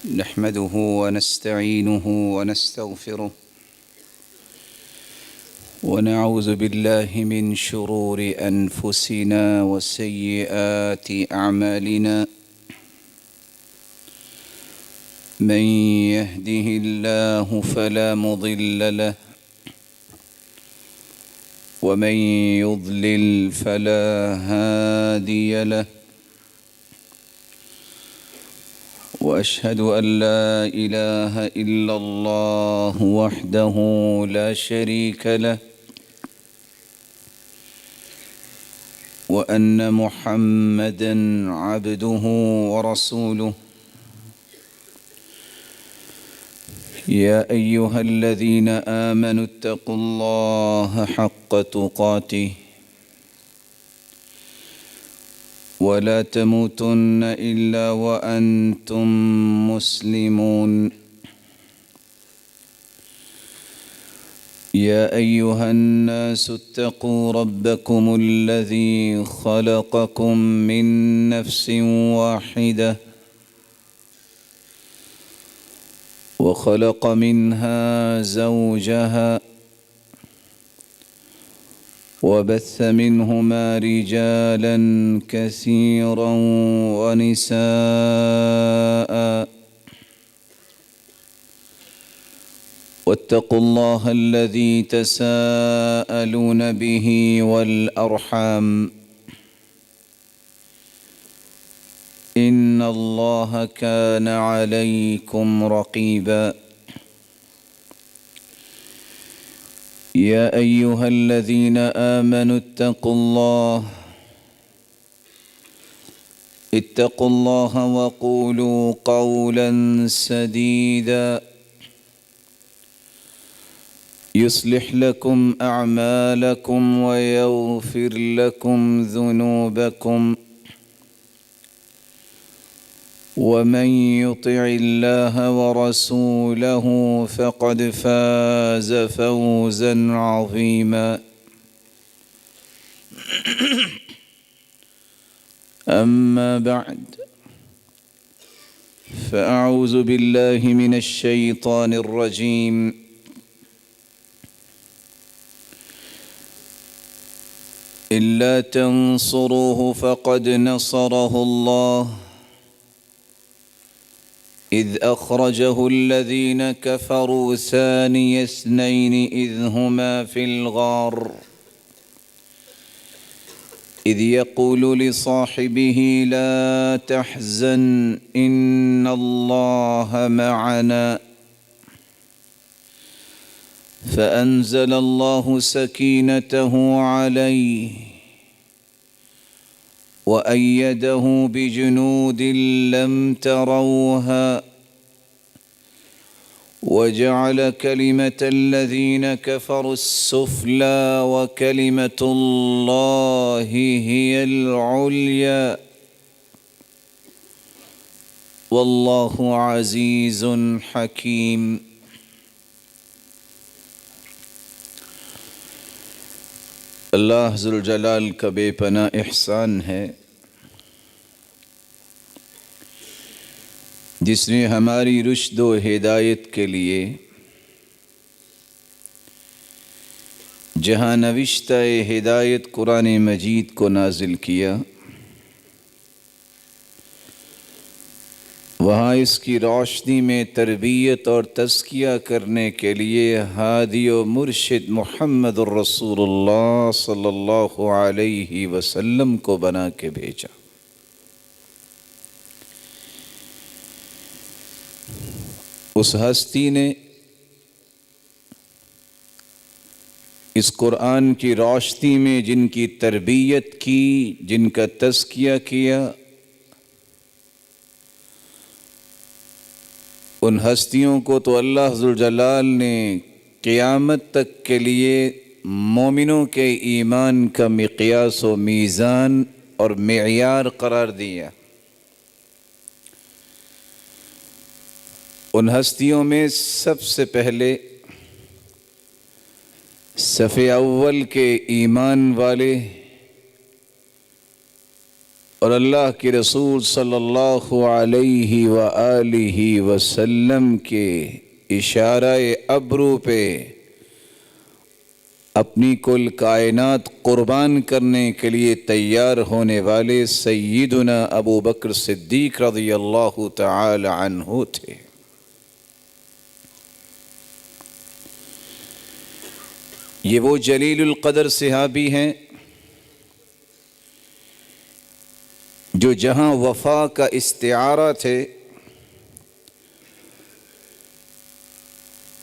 نحمده ونستعينه ونستغفره ونعوذ بالله من شرور أنفسنا وسيئات أعمالنا. من يهده الله فلا مضل له ومن يضلل فلا هادي له، وأشهد أن لا إله إلا الله وحده لا شريك له، وأن محمدًا عبده ورسوله. يا أيها الذين آمنوا اتقوا الله حق تقاته ولا تموتن إلا وأنتم مسلمون. يا أيها الناس اتقوا ربكم الذي خلقكم من نفس واحدة وخلق منها زوجها وبث منهما رجالا كثيرا ونساء، واتقوا الله الذي تساءلون به والأرحام إن الله كان عليكم رقيبا. يا أيها الذين آمنوا اتقوا الله وقولوا قولا سديدا يصلح لكم أعمالكم ويغفر لكم ذنوبكم، ومن يطع الله ورسوله فقد فاز فوزا عظيما. أما بعد، فأعوذ بالله من الشيطان الرجيم. إلا تنصروه فقد نصره الله إذ أخرجه الذين كفروا ثاني اثنين إذ هما في الغار إذ يقول لصاحبه لا تحزن إن الله معنا، فأنزل الله سكينته عليه وأيده بجنود لم تروها وجعل كلمة الذين كفروا السفلى وكلمة الله هي العليا والله عزيز حكيم. اللہ ذوالجلال کا بے پناہ احسان ہے جس نے ہماری رشد و ہدایت کے لیے جہاں نوشتہ ہدایت قرآن مجید کو نازل کیا، وہاں اس کی روشنی میں تربیت اور تزکیہ کرنے کے لیے ہادی و مرشد محمد الرسول اللہ صلی اللہ علیہ وسلم کو بنا کے بھیجا۔ اس ہستی نے اس قرآن کی روشنی میں جن کی تربیت کی، جن کا تزکیہ کیا، ان ہستیوں کو تو اللہ ذوالجلال نے قیامت تک کے لیے مومنوں کے ایمان کا مقیاس و میزان اور معیار قرار دیا۔ ان ہستیوں میں سب سے پہلے صف اول کے ایمان والے اور اللہ کے رسول صلی اللہ علیہ وآلہ وسلم کے اشارہ ابرو پہ اپنی کل کائنات قربان کرنے کے لیے تیار ہونے والے سیدنا ابو بکر صدیق رضی اللہ تعالی عنہ تھے۔ یہ وہ جلیل القدر صحابی ہیں جو جہاں وفا کا استعارہ تھے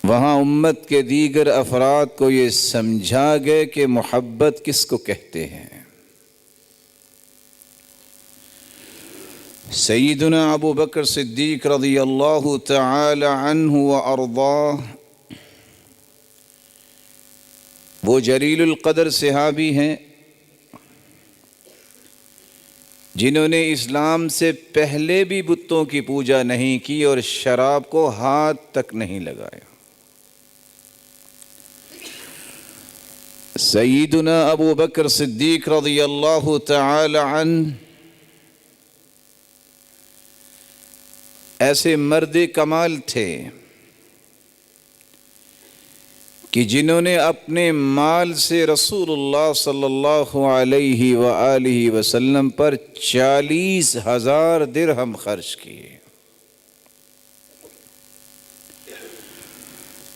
وہاں امت کے دیگر افراد کو یہ سمجھا گئے کہ محبت کس کو کہتے ہیں۔ سیدنا ابو بکر صدیق رضی اللہ تعالی عنہ وارضاہ وہ جلیل القدر صحابی ہیں جنہوں نے اسلام سے پہلے بھی بتوں کی پوجا نہیں کی اور شراب کو ہاتھ تک نہیں لگایا۔ سیدنا ابو بکر صدیق رضی اللہ تعالی عنہ ایسے مرد کمال تھے کہ جنہوں نے اپنے مال سے رسول اللہ صلی اللہ علیہ وآلہ وسلم پر 40,000 درہم خرچ کیے۔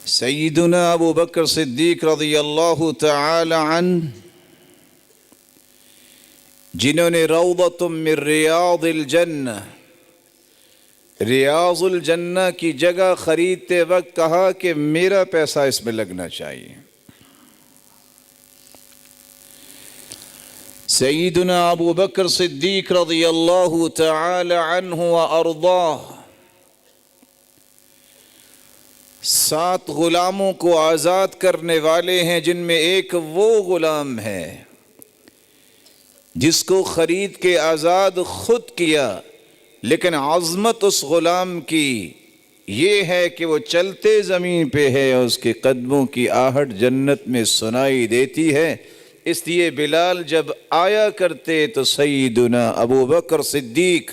سیدنا ابو بکر صدیق رضی اللہ تعالی عنہ جنہوں نے روضۃ من ریاض الجنہ ریاض الجنہ کی جگہ خریدتے وقت کہا کہ میرا پیسہ اس میں لگنا چاہیے۔ سیدنا ابو بکر صدیق رضی اللہ تعالی عنہ وارضاہ 7 غلاموں کو آزاد کرنے والے ہیں، جن میں ایک وہ غلام ہے جس کو خرید کے آزاد خود کیا، لیکن عظمت اس غلام کی یہ ہے کہ وہ چلتے زمین پہ ہے اور اس کے قدموں کی آہٹ جنت میں سنائی دیتی ہے۔ اس لیے بلال جب آیا کرتے تو سیدنا ابو بکر صدیق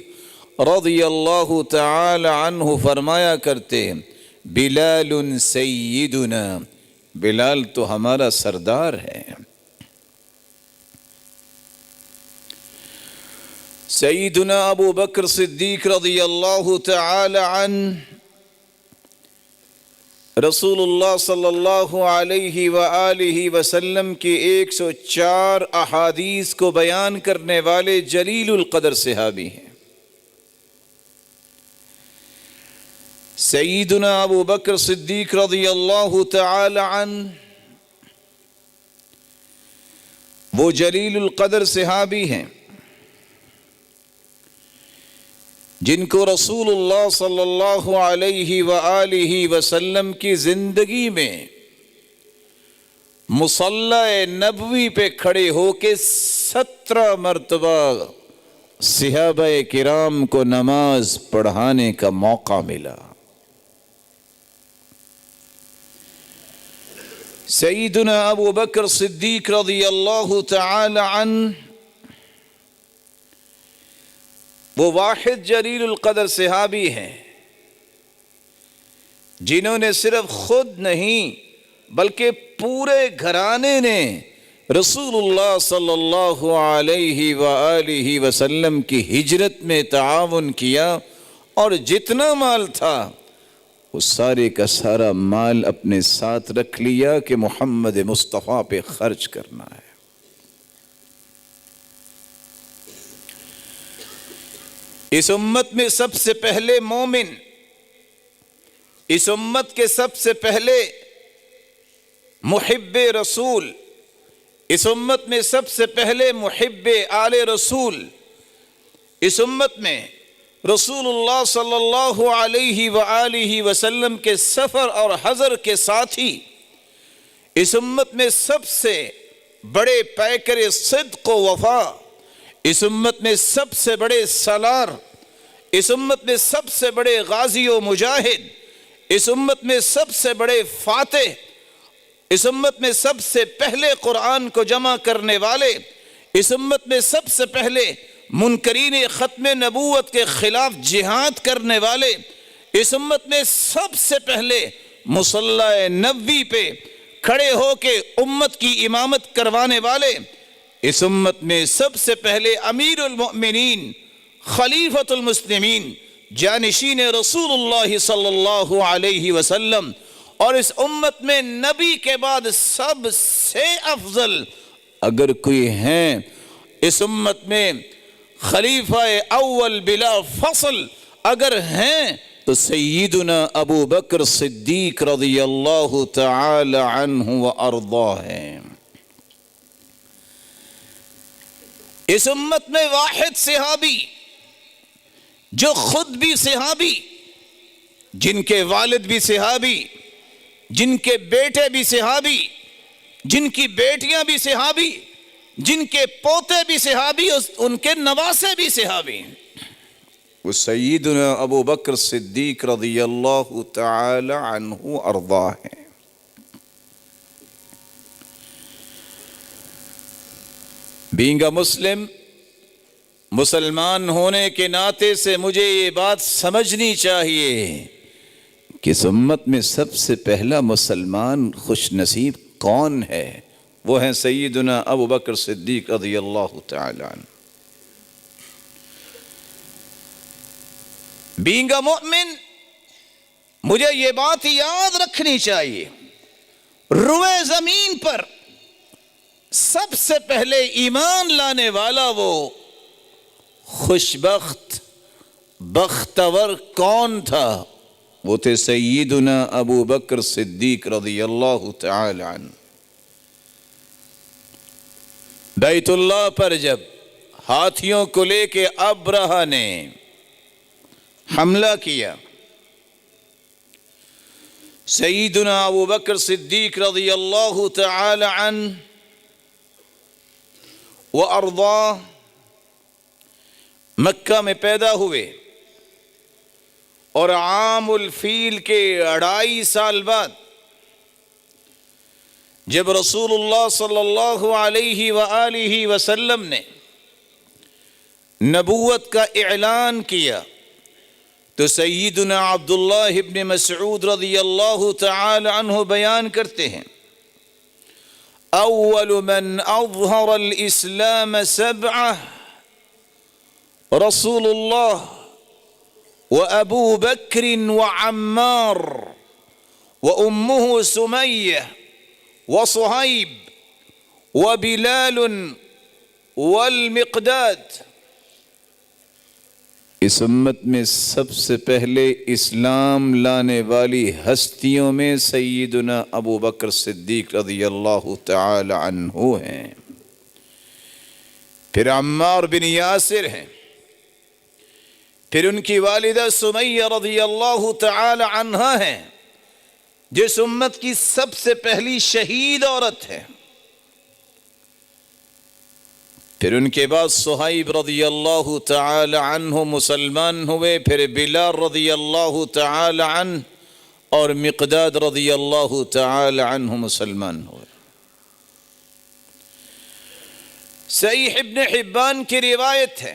رضی اللہ تعالی عنہ فرمایا کرتے بلال سیدنا، بلال تو ہمارا سردار ہے۔ سیدنا ابو بکر صدیق رضی اللہ تعالی عنہ رسول اللہ صلی اللہ علیہ وآلہ وسلم کی 104 احادیث کو بیان کرنے والے جلیل القدر صحابی ہیں۔ سیدنا ابو بکر صدیق رضی اللہ تعالی عنہ وہ جلیل القدر صحابی ہیں جن کو رسول اللہ صلی اللہ علیہ وآلہ وسلم کی زندگی میں مصلی نبوی پہ کھڑے ہو کے 17 مرتبہ صحابہ کرام کو نماز پڑھانے کا موقع ملا۔ سیدنا ابو بکر صدیق رضی اللہ تعالی عنہ وہ واحد جلیل القدر صحابی ہیں جنہوں نے صرف خود نہیں بلکہ پورے گھرانے نے رسول اللہ صلی اللہ علیہ وآلہ وسلم کی ہجرت میں تعاون کیا، اور جتنا مال تھا وہ سارے کا سارا مال اپنے ساتھ رکھ لیا کہ محمد مصطفیٰ پہ خرچ کرنا ہے۔ اس امت میں سب سے پہلے مومن، اس امت کے سب سے پہلے محب رسول، اس امت میں سب سے پہلے محب آل رسول، اس امت میں رسول اللہ صلی اللہ علیہ وآلہ وسلم کے سفر اور حضر کے ساتھی، اس امت میں سب سے بڑے پیکر صدق و وفا، اس امت میں سب سے بڑے سالار، اس امت میں سب سے بڑے غازی و مجاہد، اس امت میں سب سے بڑے فاتح، اس امت میں سب سے پہلے قرآن کو جمع کرنے والے، اس امت میں سب سے پہلے منکرین ختم نبوت کے خلاف جہاد کرنے والے، اس امت میں سب سے پہلے مصلی نبوی پہ کھڑے ہو کے امت کی امامت کروانے والے، اس امت میں سب سے پہلے امیر المؤمنین خلیفۃ المسلمین جانشین رسول اللہ صلی اللہ علیہ وسلم، اور اس امت میں نبی کے بعد سب سے افضل اگر کوئی ہیں اس امت میں خلیفہ اول بلا فصل اگر ہیں تو سیدنا ابو بکر صدیق رضی اللہ تعالی عنہ وارضاہ ہیں۔ اس امت میں واحد صحابی جو خود بھی صحابی، جن کے والد بھی صحابی، جن کے بیٹے بھی صحابی، جن کی بیٹیاں بھی صحابی، جن کے پوتے بھی صحابی، ان کے نواسے بھی صحابی، وہ سیدنا ابو بکر صدیق رضی اللہ تعالی عنہ ارضاہ ہیں۔ بینگ اے مسلم، مسلمان ہونے کے ناطے سے مجھے یہ بات سمجھنی چاہیے کہ اس امت میں سب سے پہلا مسلمان خوش نصیب کون ہے؟ وہ ہیں سیدنا ابو بکر صدیق رضی اللہ تعالی عنہ۔ بینگ اے مؤمن، مجھے یہ بات یاد رکھنی چاہیے، روئے زمین پر سب سے پہلے ایمان لانے والا وہ خوشبخت بختور کون تھا؟ وہ تھے سیدنا ابو بکر صدیق رضی اللہ تعالی عنہ۔ بیت اللہ پر جب ہاتھیوں کو لے کے ابرہہ نے حملہ کیا، سیدنا ابو بکر صدیق رضی اللہ تعالی عنہ وارضاہ مکہ میں پیدا ہوئے، اور عام الفیل کے 2.5 سال بعد جب رسول اللہ صلی اللہ علیہ وآلہ وسلم نے نبوت کا اعلان کیا تو سیدنا عبداللہ ابن مسعود رضی اللہ تعالی عنہ بیان کرتے ہیں، اول من اظہر الاسلام 7 رسول اللہ وابو بکر وعمار وامہ سمیہ وصہیب وبلال والمقداد۔ اس امت میں سب سے پہلے اسلام لانے والی ہستیوں میں سیدنا ابو بکر صدیق رضی اللہ تعالی عنہ ہیں، پھر عمار بن یاسر ہیں، پھر ان کی والدہ سمیہ رضی اللہ تعالی عنہا ہیں، جس امت کی سب سے پہلی شہید عورت ہے، پھر ان کے بعد صہیب رضی اللہ تعالی عنہ مسلمان ہوئے، پھر بلال رضی اللہ تعالی عنہ اور مقداد رضی اللہ تعالی عنہ مسلمان ہوئے۔ صحیح ابن حبان کی روایت ہے،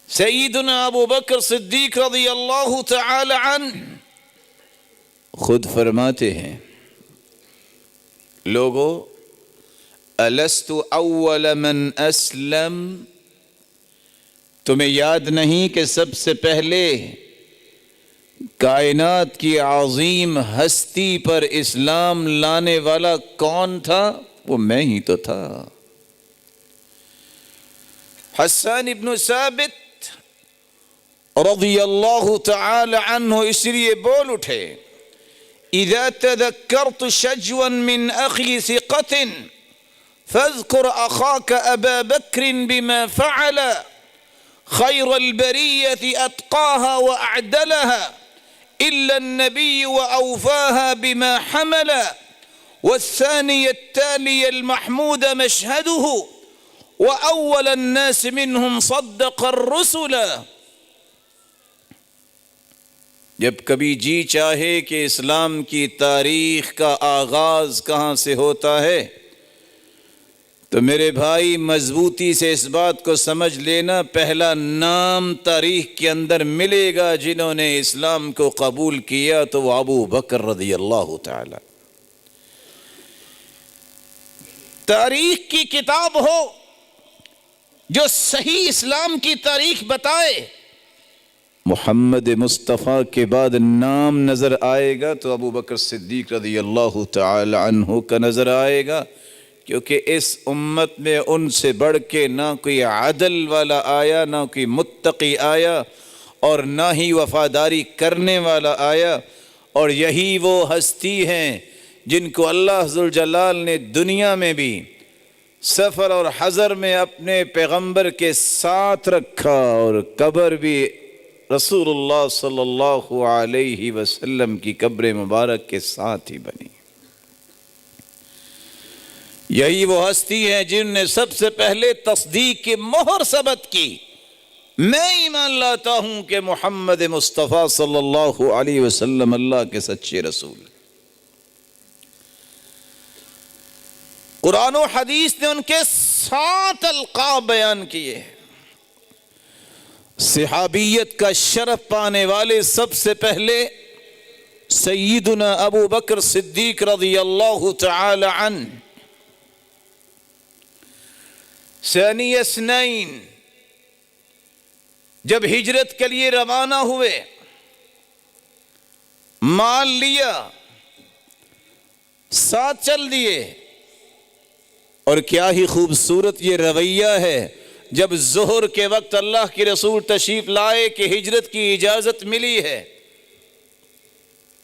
سیدنا ابو بکر صدیق رضی اللہ تعالی عنہ خود فرماتے ہیں، لوگو الست اول من اسلم، تمہیں یاد نہیں کہ سب سے پہلے کائنات کی عظیم ہستی پر اسلام لانے والا کون تھا؟ وہ میں ہی تو تھا۔ حسان ابن ثابت رضی اللہ تعالی عنہ اس لیے بول اٹھے، اذا تذکرت شجوا من اخی ثقۃ فاذكر أخاك أبا بكر بما فعل خير البرية أتقاها وأعدلها إلا النبي وأوفاها بما حمل والثاني التالي المحمود مشهده وأول الناس منهم صدق الرسل۔ جب کبھی جی چاہے کہ اسلام کی تاریخ کا آغاز کہاں سے ہوتا ہے تو میرے بھائی مضبوطی سے اس بات کو سمجھ لینا، پہلا نام تاریخ کے اندر ملے گا جنہوں نے اسلام کو قبول کیا تو وہ ابو بکر رضی اللہ تعالی۔ تاریخ کی کتاب ہو جو صحیح اسلام کی تاریخ بتائے، محمد مصطفیٰ کے بعد نام نظر آئے گا تو ابو بکر صدیق رضی اللہ تعالی عنہ کا نظر آئے گا، کیونکہ اس امت میں ان سے بڑھ کے نہ کوئی عدل والا آیا، نہ کوئی متقی آیا، اور نہ ہی وفاداری کرنے والا آیا، اور یہی وہ ہستی ہیں جن کو اللہ ذوالجلال نے دنیا میں بھی سفر اور حضر میں اپنے پیغمبر کے ساتھ رکھا، اور قبر بھی رسول اللہ صلی اللہ علیہ وسلم کی قبر مبارک کے ساتھ ہی بنی۔ یہی وہ ہستی ہے جن نے سب سے پہلے تصدیق کی مہر ثبت کی، میں ایمان لاتا ہوں کہ محمد مصطفیٰ صلی اللہ علیہ وسلم اللہ کے سچے رسول۔ قرآن و حدیث نے ان کے 7 القاب بیان کیے۔ صحابیت کا شرف پانے والے سب سے پہلے سیدنا ابو بکر صدیق رضی اللہ تعالی عنہ، ثانی اثنین جب ہجرت کے لیے روانہ ہوئے، مال لیا، ساتھ چل دیے، اور کیا ہی خوبصورت یہ رویہ ہے، جب ظہر کے وقت اللہ کے رسول تشریف لائے کہ ہجرت کی اجازت ملی ہے،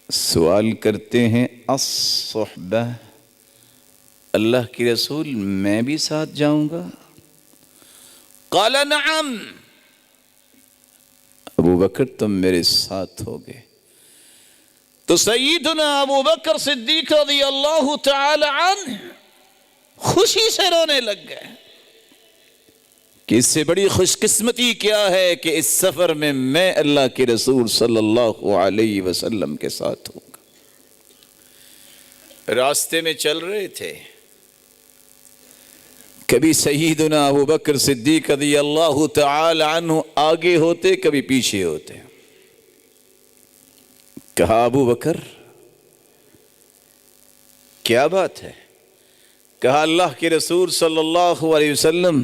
سوال کرتے ہیں الصحبہ، اللہ کے رسول میں بھی ساتھ جاؤں گا؟ قال نعم، ابو بکر تم میرے ساتھ ہوگے۔ تو سیدنا ابو بکر صدیق رضی اللہ تعالی عنہ خوشی سے رونے لگ گئے کہ اس سے بڑی خوش قسمتی کیا ہے کہ اس سفر میں اللہ کے رسول صلی اللہ علیہ وسلم کے ساتھ ہوں گا۔ راستے میں چل رہے تھے، کبھی سیدنا ابو بکر صدیق رضی اللہ تعالی عنہ آگے ہوتے، کبھی پیچھے ہوتے۔ کہا ابو بکر کیا بات ہے؟ کہا اللہ کے رسول صلی اللہ علیہ وسلم،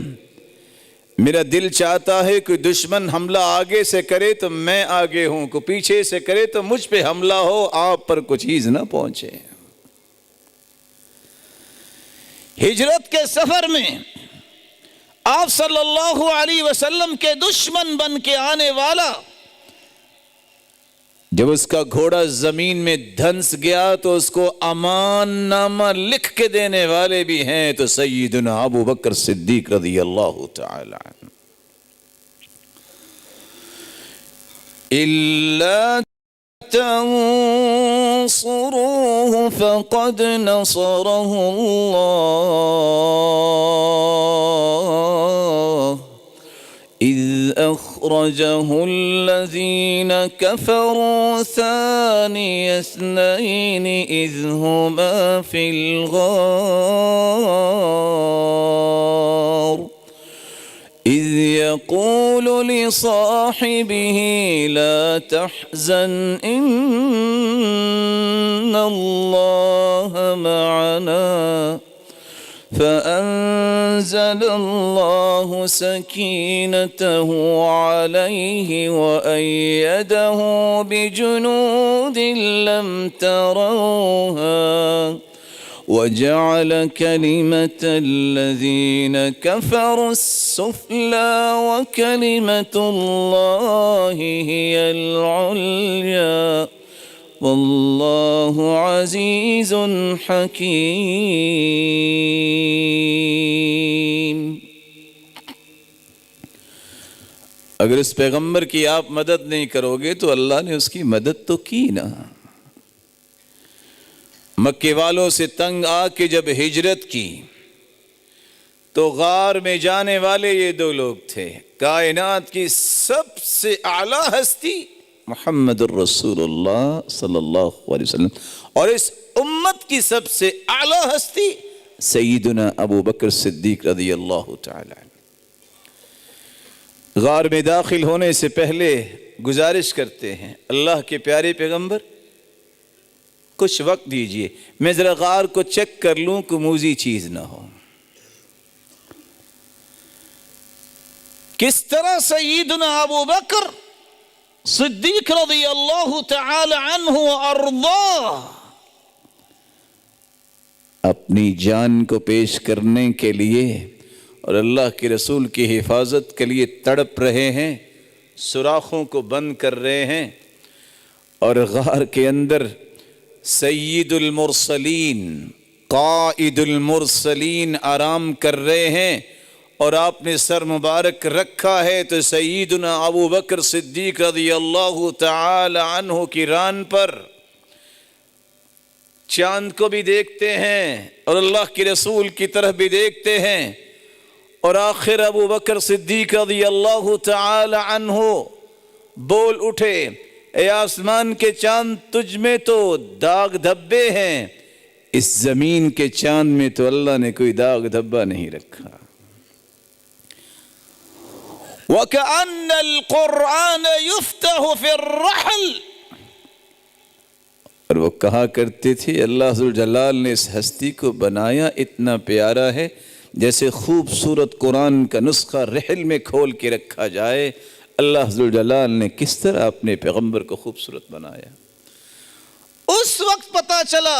میرا دل چاہتا ہے کوئی دشمن حملہ آگے سے کرے تو میں آگے ہوں، کوئی پیچھے سے کرے تو مجھ پہ حملہ ہو، آپ پر کچھ چیز نہ پہنچے۔ ہجرت کے سفر میں آپ صلی اللہ علیہ وسلم کے دشمن بن کے آنے والا جب اس کا گھوڑا زمین میں دھنس گیا تو اس کو امان نامہ لکھ کے دینے والے بھی ہیں تو سیدنا ابو بکر صدیق رضی اللہ تعالی عنہ۔ إِلَّا تَنصُرُوهُ فَقَدْ نَصَرَهُ اللَّهُ إِذْ أَخْرَجَهُ الَّذِينَ كَفَرُوا ثَانِيَ اثْنَيْنِ إِذْ هُمَا فِي الْغَارِ إِذْ يَقُولُ لِصَاحِبِهِ لَا تَحْزَنْ إِنَّ اللَّهَ مَعَنَا فأنزل الله سكينته عليه وأيده بجنود لم تروها وجعل كلمة الذين كفروا السفلى وكلمة الله هي العليا واللہ عزیز حکیم۔ اگر اس پیغمبر کی آپ مدد نہیں کرو گے تو اللہ نے اس کی مدد تو کی نا۔ مکے والوں سے تنگ آ کے جب ہجرت کی تو غار میں جانے والے یہ دو لوگ تھے، کائنات کی سب سے اعلیٰ ہستی محمد الرسول اللہ صلی اللہ علیہ وسلم، اور اس امت کی سب سے اعلیٰ ہستی سیدنا ابو بکر صدیق رضی اللہ تعالی عنہ غار میں داخل ہونے سے پہلے گزارش کرتے ہیں، اللہ کے پیارے پیغمبر کچھ وقت دیجئے، میں ذرا غار کو چیک کر لوں کہ موذی چیز نہ ہو۔ کس طرح سیدنا ابو بکر صدیق رضی اللہ تعالی عنہ وارضاہ اپنی جان کو پیش کرنے کے لیے اور اللہ کے رسول کی حفاظت کے لیے تڑپ رہے ہیں، سوراخوں کو بند کر رہے ہیں، اور غار کے اندر سید المرسلین قائد المرسلین آرام کر رہے ہیں، اور آپ نے سر مبارک رکھا ہے تو سیدنا ابو بکر صدیق رضی اللہ تعالی عنہ کی ران پر چاند کو بھی دیکھتے ہیں اور اللہ کے رسول کی طرف بھی دیکھتے ہیں، اور آخر ابو بکر صدیق رضی اللہ تعالی عنہ بول اٹھے، اے آسمان کے چاند تجھ میں تو داغ دھبے ہیں، اس زمین کے چاند میں تو اللہ نے کوئی داغ دھبا نہیں رکھا۔ وَكَأَنَّ الْقُرْآنَ يُفْتَحُ فِي الرَّحْلِ، اور وہ کہا کرتے تھے اللہ ذوالجلال نے اس ہستی کو بنایا اتنا پیارا ہے جیسے خوبصورت قرآن کا نسخہ رحل میں کھول کے رکھا جائے، اللہ ذوالجلال نے کس طرح اپنے پیغمبر کو خوبصورت بنایا۔ اس وقت پتا چلا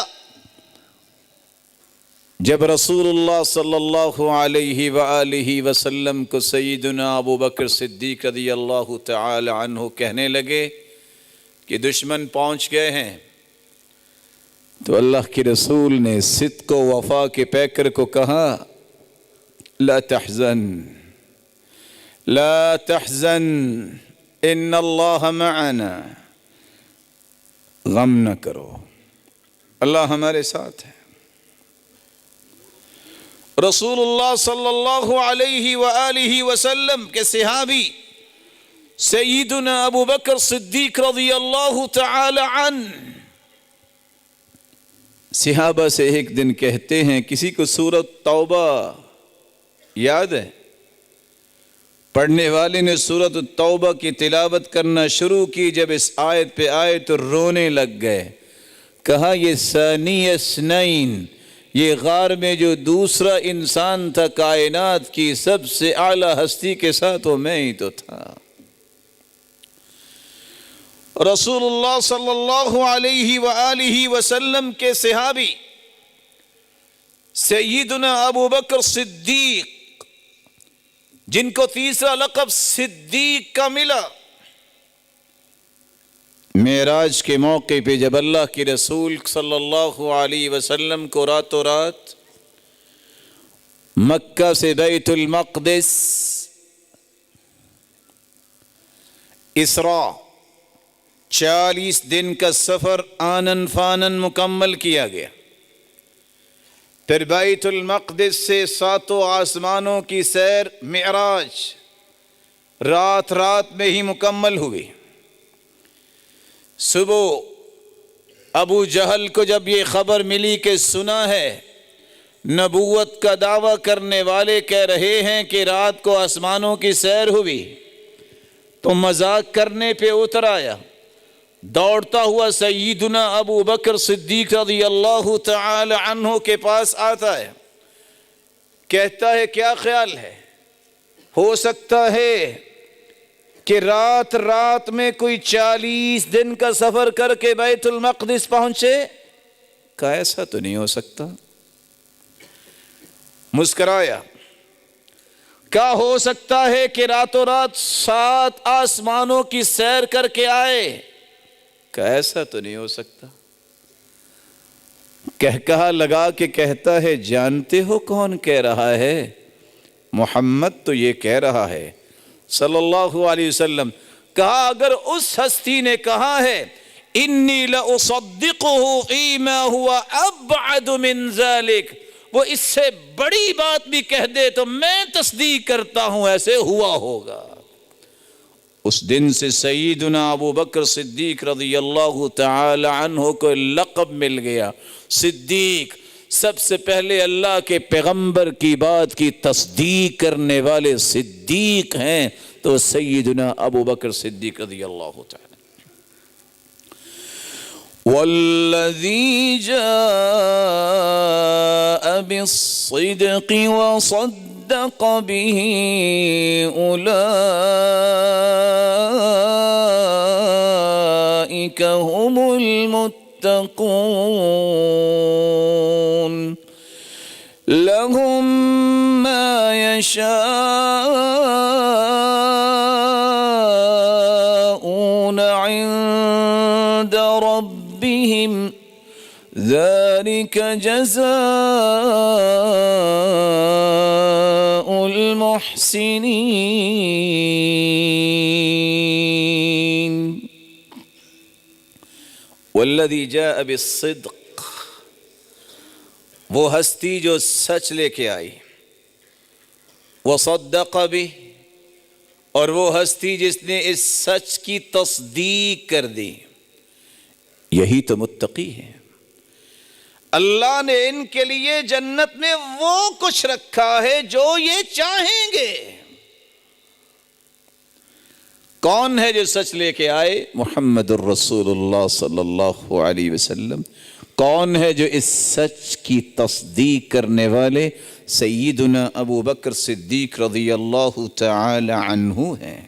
جب رسول اللہ صلی اللہ علیہ وآلہ وسلم کو سیدنا ابو بکر صدیق رضی اللہ تعالی عنہ کہنے لگے کہ دشمن پہنچ گئے ہیں، تو اللہ کے رسول نے صدق و وفا کے پیکر کو کہا لا تحزن لا تحزن ان اللہ معنا، غم نہ کرو، اللہ ہمارے ساتھ ہے۔ رسول اللہ صلی اللہ علیہ وآلہ وسلم کے صحابی سیدنا ابو بکر صدیق رضی اللہ تعالی عنہ صحابہ سے ایک دن کہتے ہیں، کسی کو سورۃ توبہ یاد ہے؟ پڑھنے والے نے سورۃ التوبہ کی تلاوت کرنا شروع کی، جب اس آیت پہ آئے تو رونے لگ گئے، کہا یہ ثانی اثنین، یہ غار میں جو دوسرا انسان تھا کائنات کی سب سے اعلیٰ ہستی کے ساتھ، وہ میں ہی تو تھا۔ رسول اللہ صلی اللہ علیہ وآلہ وسلم کے صحابی سیدنا ابو بکر صدیق، جن کو تیسرا لقب صدیق کا ملا، معراج کے موقع پہ جب اللہ کے رسول صلی اللہ علیہ وسلم کو راتوں رات مکہ سے بیت المقدس اسراء 40 دن کا سفر آنن فانن مکمل کیا گیا، پھر بیت المقدس سے 7 آسمانوں کی سیر معراج رات رات میں ہی مکمل ہوئی۔ صبح ابو جہل کو جب یہ خبر ملی کہ سنا ہے نبوت کا دعویٰ کرنے والے کہہ رہے ہیں کہ رات کو آسمانوں کی سیر ہوئی، تو مذاق کرنے پہ اتر آیا، دوڑتا ہوا سیدنا ابو بکر صدیق رضی اللہ تعالی عنہ کے پاس آتا ہے، کہتا ہے کیا خیال ہے، ہو سکتا ہے کہ رات رات میں کوئی 40 دن کا سفر کر کے بیت المقدس پہنچے؟ کہا ایسا تو نہیں ہو سکتا۔ مسکرایا، کیا ہو سکتا ہے کہ راتوں رات 7 آسمانوں کی سیر کر کے آئے؟ کہا ایسا تو نہیں ہو سکتا۔ کہا لگا کے کہتا ہے جانتے ہو کون کہہ رہا ہے؟ محمد تو یہ کہہ رہا ہے صلی اللہ علیہ وسلم۔ کہا اگر اس ہستی نے کہا ہے انی لأصدقه فیما هو ابعد من ذلك، وہ اس سے بڑی بات بھی کہہ دے تو میں تصدیق کرتا ہوں ایسے ہوا ہوگا۔ اس دن سے سیدنا ابو بکر صدیق رضی اللہ تعالی عنہ کو لقب مل گیا، صدیق، سب سے پہلے اللہ کے پیغمبر کی بات کی تصدیق کرنے والے صدیق ہیں تو سیدنا ابو بکر صدیق رضی اللہ تعالی. والذی جاء بالصدق وصدق به اولئک هم المتقون لهم ما يشاءون عند ربهم ذلك جزاء المحسنين. والذی جاء بالصدق، وہ ہستی جو سچ لے کے آئی، وصدق به، اور وہ ہستی جس نے اس سچ کی تصدیق کر دی، یہی تو متقی ہے. اللہ نے ان کے لیے جنت میں وہ کچھ رکھا ہے جو یہ چاہیں گے. کون ہے جو سچ لے کے آئے؟ محمد الرسول اللہ صلی اللہ علیہ وسلم. کون ہے جو اس سچ کی تصدیق کرنے والے؟ سیدنا ابو بکر صدیق رضی اللہ تعالی عنہ ہیں.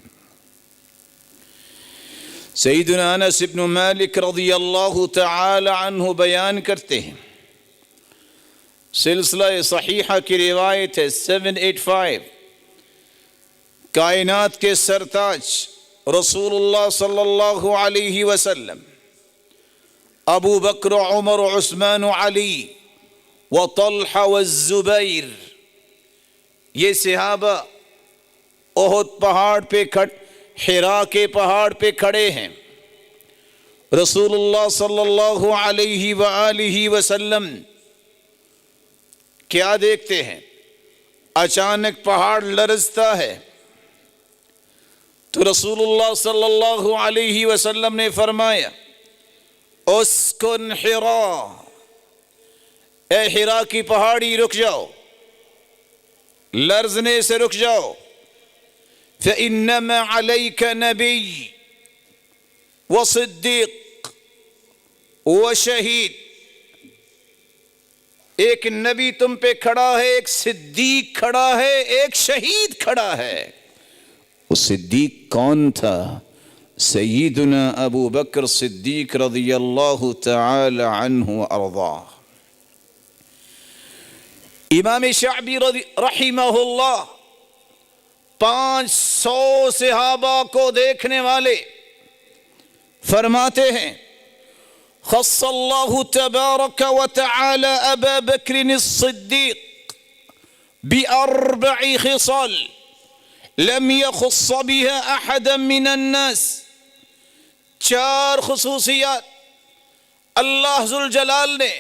سیدنا انس بن مالک رضی اللہ تعالی عنہ بیان کرتے ہیں، سلسلہ صحیحہ کی روایت ہے 785، کائنات کے سرتاج رسول اللہ صلی اللہ علیہ وسلم، ابو بکر عمر عثمان علی وطلحہ والزبیر، یہ صحابہ احد پہاڑ پہ حرا کے پہاڑ پہ کھڑے ہیں. رسول اللہ صلی اللہ علیہ وآلہ وسلم کیا دیکھتے ہیں؟ اچانک پہاڑ لرزتا ہے تو رسول اللہ صلی اللہ علیہ وسلم نے فرمایا اسکن حرا، اے حرا کی پہاڑی رک جاؤ، لرزنے سے رک جاؤ. فإنما عليك نبي وصدیق وشہید، ایک نبی تم پہ کھڑا ہے، ایک صدیق کھڑا ہے، ایک شہید کھڑا ہے. وہ صدیق کون تھا؟ سیدنا ابو بکر صدیق رضی اللہ تعالی عنہ وارضاہ. امام شعبی رحمہ اللہ 500 صحابہ کو دیکھنے والے فرماتے ہیں خص اللہ تبارک و تعالی ابا بکر الصدیق بأربع خصال لم يخص بها احدا من الناس. 4 خصوصیات اللہ ذوالجلال نے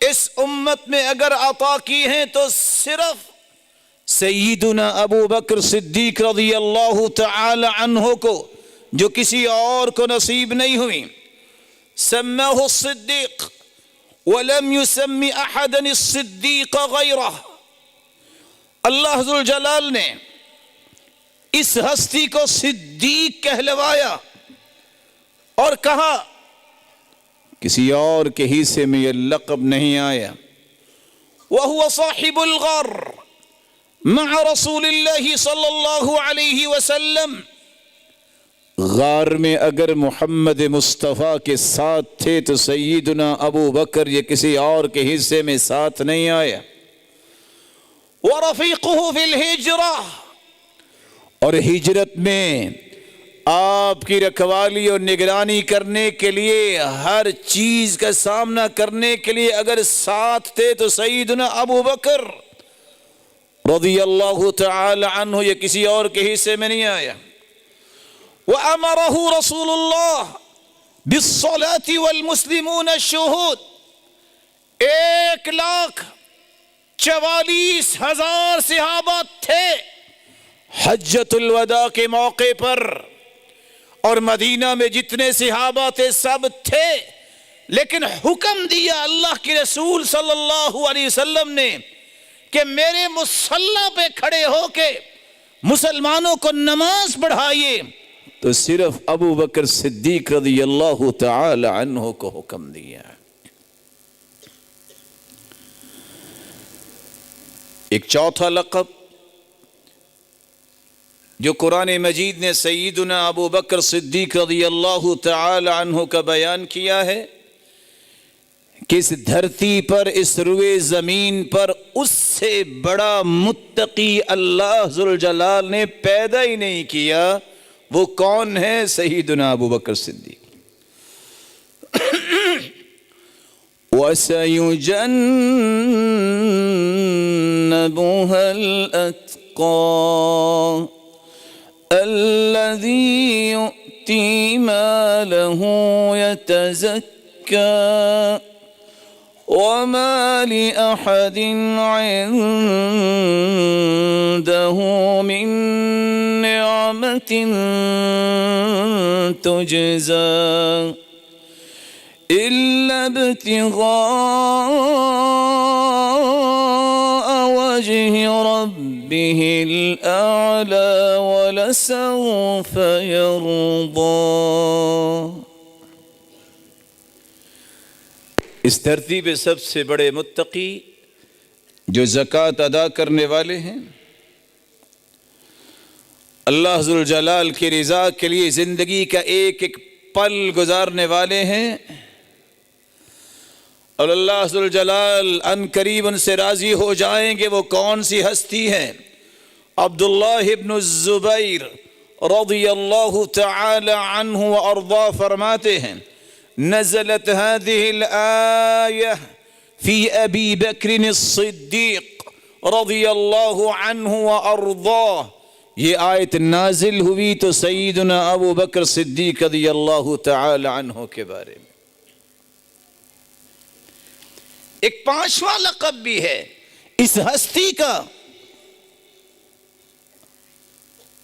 اس امت میں اگر عطا کی ہیں تو صرف سیدنا ابو بکر صدیق رضی اللہ تعالی عنہ کو، جو کسی اور کو نصیب نہیں ہوئی. سماه الصدیق ولم يسم احدا الصدیق غیرہ. اللہ ذوالجلال نے اس ہستی کو صدیق کہلوایا اور کہا کسی اور کے حصے میں یہ لقب نہیں آیا. وهو صاحب الغار مع رسول اللہ صلی اللہ علیہ وسلم. غار میں اگر محمد مصطفیٰ کے ساتھ تھے تو سیدنا ابو بکر یہ کسی اور کے حصے میں ساتھ نہیں آیا. ورفیقہ فی الہجرہ، اور ہجرت میں آپ کی رکھوالی اور نگرانی کرنے کے لیے، ہر چیز کا سامنا کرنے کے لیے اگر ساتھ تھے تو سیدنا ابو بکر رضی اللہ تعالی عنہ، یہ کسی اور کے حصے میں نہیں آیا. وَأَمَرَهُ رسول اللہ بِالصَّلَاةِ وَالْمُسْلِمُونَ الشُّهُودِ. 1,44,000 صحابہ تھے حجۃ الوداع کے موقع پر، اور مدینہ میں جتنے صحابہ تھے سب تھے. لیکن حکم دیا اللہ کے رسول صلی اللہ علیہ وسلم نے کہ میرے مصلی پہ کھڑے ہو کے مسلمانوں کو نماز پڑھائیے، تو صرف ابو بکر صدیق رضی اللہ تعالی عنہ کو حکم دیا۔ ایک چوتھا لقب جو قرآن مجید نے سیدنا ابو بکر صدیق رضی اللہ تعالی عنہ کا بیان کیا ہے کہ اس دھرتی پر، اس روئے زمین پر اس سے بڑا متقی اللہ ذوالجلال نے پیدا ہی نہیں کیا۔ وہ کون ہے؟ سیدنا ابو بکر صدیق۔ وَسَيُجَنَّبُهَا الْأَتْقَى الَّذِي يُؤْتِي مَالَهُ يَتَزَكَّى وَمَا لِأَحَدٍ عِندَهُ مِن نِّعْمَةٍ تُجْزَى إِلَّا ابْتِغَاءَ وَجْهِ رَبِّهِ الْأَعْلَى وَلَسَوْفَ يَرْضَى۔ اس دھرتی پہ سب سے بڑے متقی جو زکوٰۃ ادا کرنے والے ہیں، اللہ ذوالجلال کی رضا کے لیے زندگی کا ایک ایک پل گزارنے والے ہیں، اور اللہ ذوالجلال ان قریب ان سے راضی ہو جائیں گے۔ وہ کون سی ہستی ہے؟ عبداللہ ابن الزبیر رضی اللہ تعالی عنہ وارضاہ فرماتے ہیں، نزلت هذه الآية في أبي بكر الصديق رضي الله عنه وأرضاه۔ یہ آیت نازل ہوئی تو سیدنا ابو بکر صدیق رضی اللہ تعالی عنہ کے بارے میں۔ ایک پانچواں لقب بھی ہے اس ہستی کا۔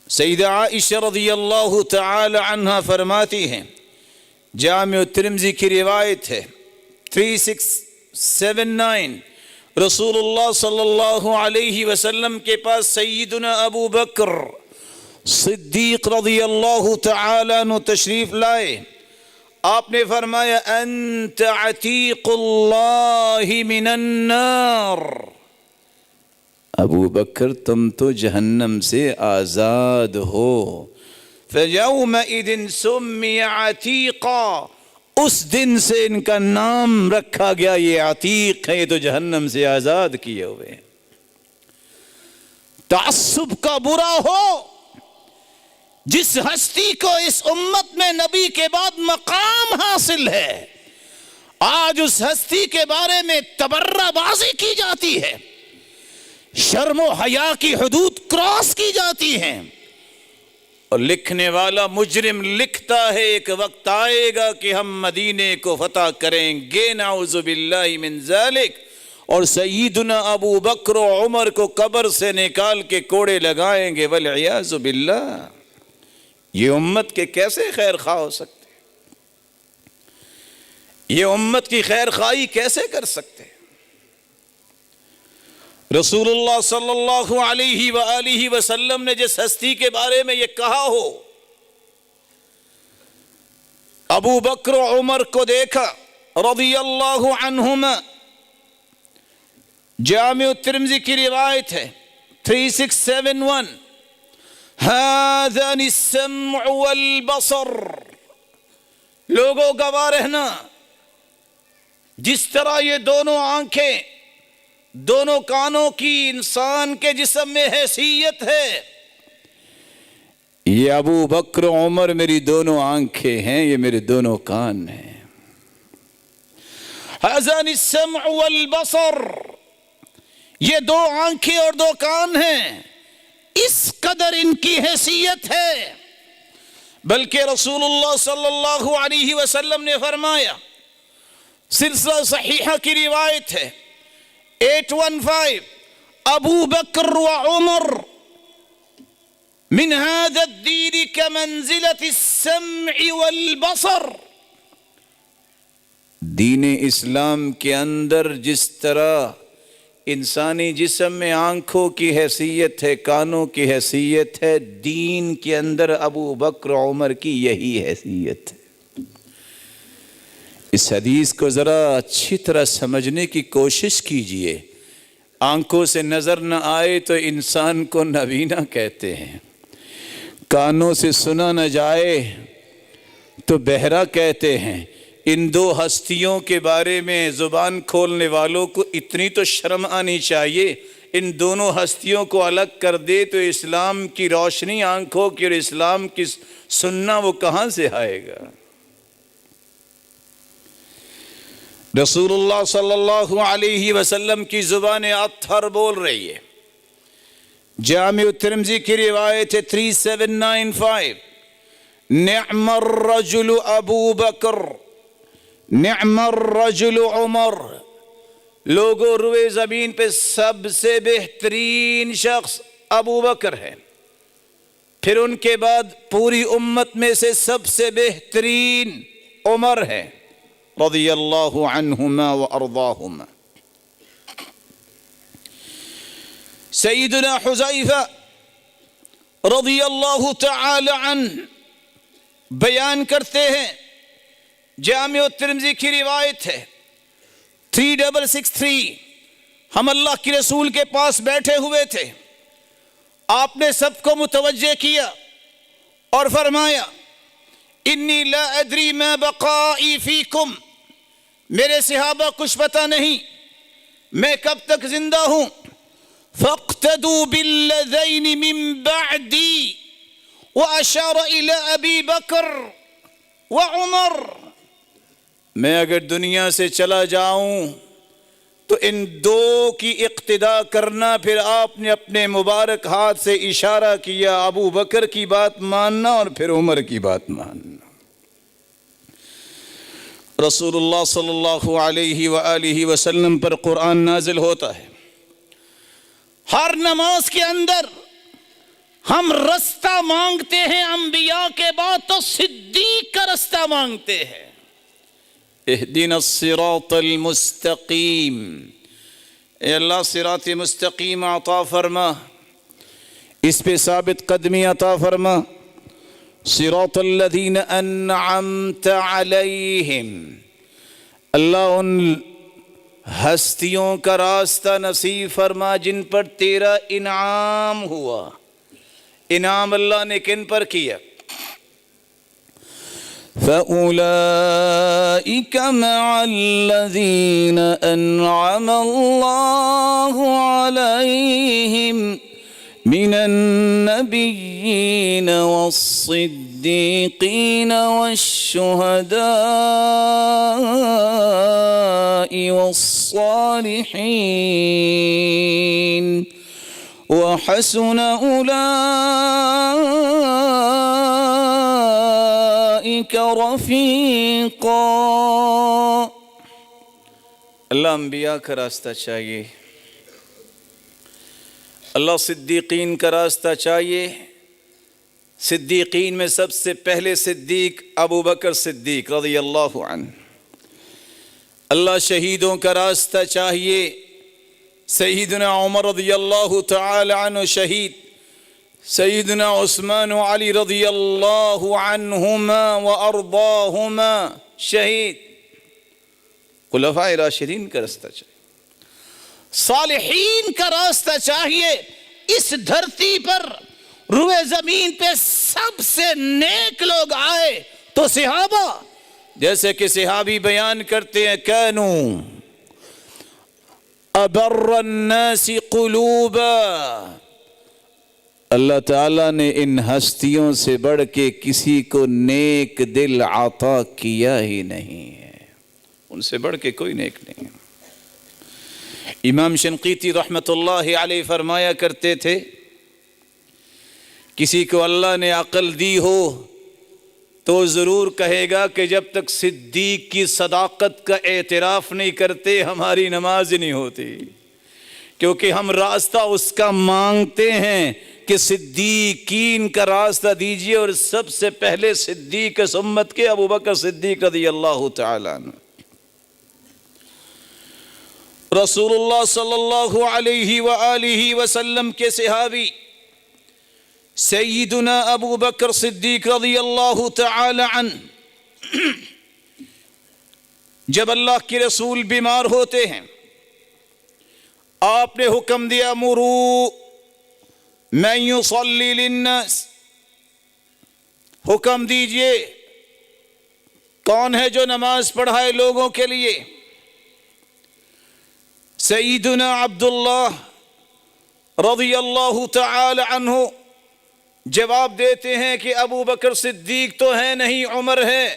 سیدہ عائشہ رضی اللہ تعالی عنہ فرماتی ہیں، جامع ترمذی کی روایت ہے 3679، رسول اللہ صلی اللہ علیہ وسلم کے پاس سیدنا ابو بکر صدیق رضی اللہ تعالی عنہ تشریف لائے۔ آپ نے فرمایا، انت عتیق اللہ من النار، ابو بکر تم تو جہنم سے آزاد ہو۔ فَيَوْمَئِذٍ سُمِّيَ عَتِيقًا، اس دن سے ان کا نام رکھا گیا، یہ عتیق ہے، یہ تو جہنم سے آزاد کیے ہوئے ہیں۔ تعصب کا برا ہو، جس ہستی کو اس امت میں نبی کے بعد مقام حاصل ہے، آج اس ہستی کے بارے میں تبرہ بازی کی جاتی ہے، شرم و حیا کی حدود کراس کی جاتی ہیں، اور لکھنے والا مجرم لکھتا ہے ایک وقت آئے گا کہ ہم مدینے کو فتح کریں گے، نعوذ باللہ من ذالک، اور سیدنا ابو بکر و عمر کو قبر سے نکال کے کوڑے لگائیں گے، والعیاذ باللہ۔ یہ امت کے کیسے خیر خواہ ہو سکتے؟ یہ امت کی خیر خواہی کیسے کر سکتے؟ رسول اللہ صلی اللہ علیہ وآلہ وسلم نے جس ہستی کے بارے میں یہ کہا ہو، ابو بکر و عمر کو دیکھا رضی اللہ عنہما، جامع ترمذی کی روایت ہے 3671، هذان السمع والبصر، لوگوں گواہ رہنا، جس طرح یہ دونوں آنکھیں، دونوں کانوں کی انسان کے جسم میں حیثیت ہے، یہ ابو بکر و عمر میری دونوں آنکھیں ہیں، یہ میرے دونوں کان ہیں۔ هذان السمع والبصر، یہ دو آنکھیں اور دو کان ہیں، اس قدر ان کی حیثیت ہے۔ بلکہ رسول اللہ صلی اللہ علیہ وسلم نے فرمایا، سلسلہ صحیحہ کی روایت ہے 815، ابو بکر و عمر من هذا الدين كمنزلة السمع والبصر، دین اسلام کے اندر جس طرح انسانی جسم میں آنکھوں کی حیثیت ہے، کانوں کی حیثیت ہے، دین کے اندر ابو بکر عمر کی یہی حیثیت ہے۔ اس حدیث کو ذرا اچھی طرح سمجھنے کی کوشش کیجئے۔ آنکھوں سے نظر نہ آئے تو انسان کو نابینا کہتے ہیں، کانوں سے سنا نہ جائے تو بہرا کہتے ہیں۔ ان دو ہستیوں کے بارے میں زبان کھولنے والوں کو اتنی تو شرم آنی چاہیے، ان دونوں ہستیوں کو الگ کر دے تو اسلام کی روشنی آنکھوں کی اور اسلام کی سننا وہ کہاں سے آئے گا؟ رسول اللہ صلی اللہ علیہ وسلم کی زبان اطہر بول رہی ہے۔ جامع ترمذی کی روایت ہے 3795، نعم الرجل ابو بکر نعم الرجل عمر۔ لوگوں روئے زمین پہ سب سے بہترین شخص ابو بکر ہے، پھر ان کے بعد پوری امت میں سے سب سے بہترین عمر ہے رضی اللہ عنہما وارضاہما۔ سیدنا حذیفہ رضی اللہ تعالی عنہ بیان کرتے ہیں، جامع ترمذی کی روایت ہے 3663، ہم اللہ کے رسول کے پاس بیٹھے ہوئے تھے، آپ نے سب کو متوجہ کیا اور فرمایا، انی لا ادری ما بقائی فیکم، میرے صحابہ کچھ پتہ نہیں میں کب تک زندہ ہوں، فاقتدوا بالذین من بعدی، واشار الی ابی بکر وعمر، میں اگر دنیا سے چلا جاؤں تو ان دو کی اقتداء کرنا۔ پھر آپ نے اپنے مبارک ہاتھ سے اشارہ کیا، ابو بکر کی بات ماننا اور پھر عمر کی بات ماننا۔ رسول اللہ صلی اللہ علیہ وآلہ وسلم پر قرآن نازل ہوتا ہے، ہر نماز کے اندر ہم رستہ مانگتے ہیں، انبیاء کے بعد تو صدیق کا رستہ مانگتے ہیں۔ اہدنا الصراط المستقیم، اے اللہ صراط مستقیم عطا فرما، اس پہ ثابت قدمی عطا فرما۔ صراط الذین انعمت علیہم، اللہ ان ہستیوں کا راستہ نصیب فرما جن پر تیرا انعام ہوا۔ انعام اللہ نے کن پر کیا؟ فَأُولَئِكَ مَعَ الَّذِينَ أَنْعَمَ اللَّهُ عَلَيْهِمْ مِنَ النَّبِيِّينَ وَالصِّدِّيقِينَ وَالشُّهَدَاءِ وَالصَّالِحِينَ وَحَسُنَ أُولَئِكَ رَفِيقًا۔ اللہ انبیاء کا راستہ چاہیے، اللہ صدیقین کا راستہ چاہیے۔ صدیقین میں سب سے پہلے صدیق ابو بکر صدیق رضی اللہ عنہ۔ اللہ شہیدوں کا راستہ چاہیے، سیدنا عمر رضی اللہ تعالی عنہ شہید، سیدنا عثمان و علی رضی اللہ عنہما وارضاہما شہید۔ خلفائے راشدین کا راستہ چاہیے، صالحین کا راستہ چاہیے۔ اس دھرتی پر روئے زمین پہ سب سے نیک لوگ آئے تو صحابہ، جیسے کہ صحابی بیان کرتے ہیں، کانوا ابر الناس قلوبا، اللہ تعالیٰ نے ان ہستیوں سے بڑھ کے کسی کو نیک دل عطا کیا ہی نہیں ہے، ان سے بڑھ کے کوئی نیک نہیں ہے۔ امام شنقیطی رحمت اللہ علیہ فرمایا کرتے تھے، کسی کو اللہ نے عقل دی ہو تو ضرور کہے گا کہ جب تک صدیق کی صداقت کا اعتراف نہیں کرتے ہماری نماز نہیں ہوتی، کیونکہ ہم راستہ اس کا مانگتے ہیں کہ صدیقین کا راستہ دیجئے، اور سب سے پہلے صدیق اس امت کے ابو بکر صدیق رضی اللہ تعالیٰ عنہ۔ رسول اللہ صلی اللہ علیہ وآلہ وسلم کے صحابی سیدنا ابو بکر صدیق رضی اللہ تعالی عنہ جب اللہ کے رسول بیمار ہوتے ہیں، آپ نے حکم دیا مرو من یصلی للناس، حکم دیجئے کون ہے جو نماز پڑھائے لوگوں کے لیے؟ سیدنا عبداللہ رضی اللہ تعالی عنہ جواب دیتے ہیں کہ ابو بکر صدیق تو ہے نہیں، عمر ہے۔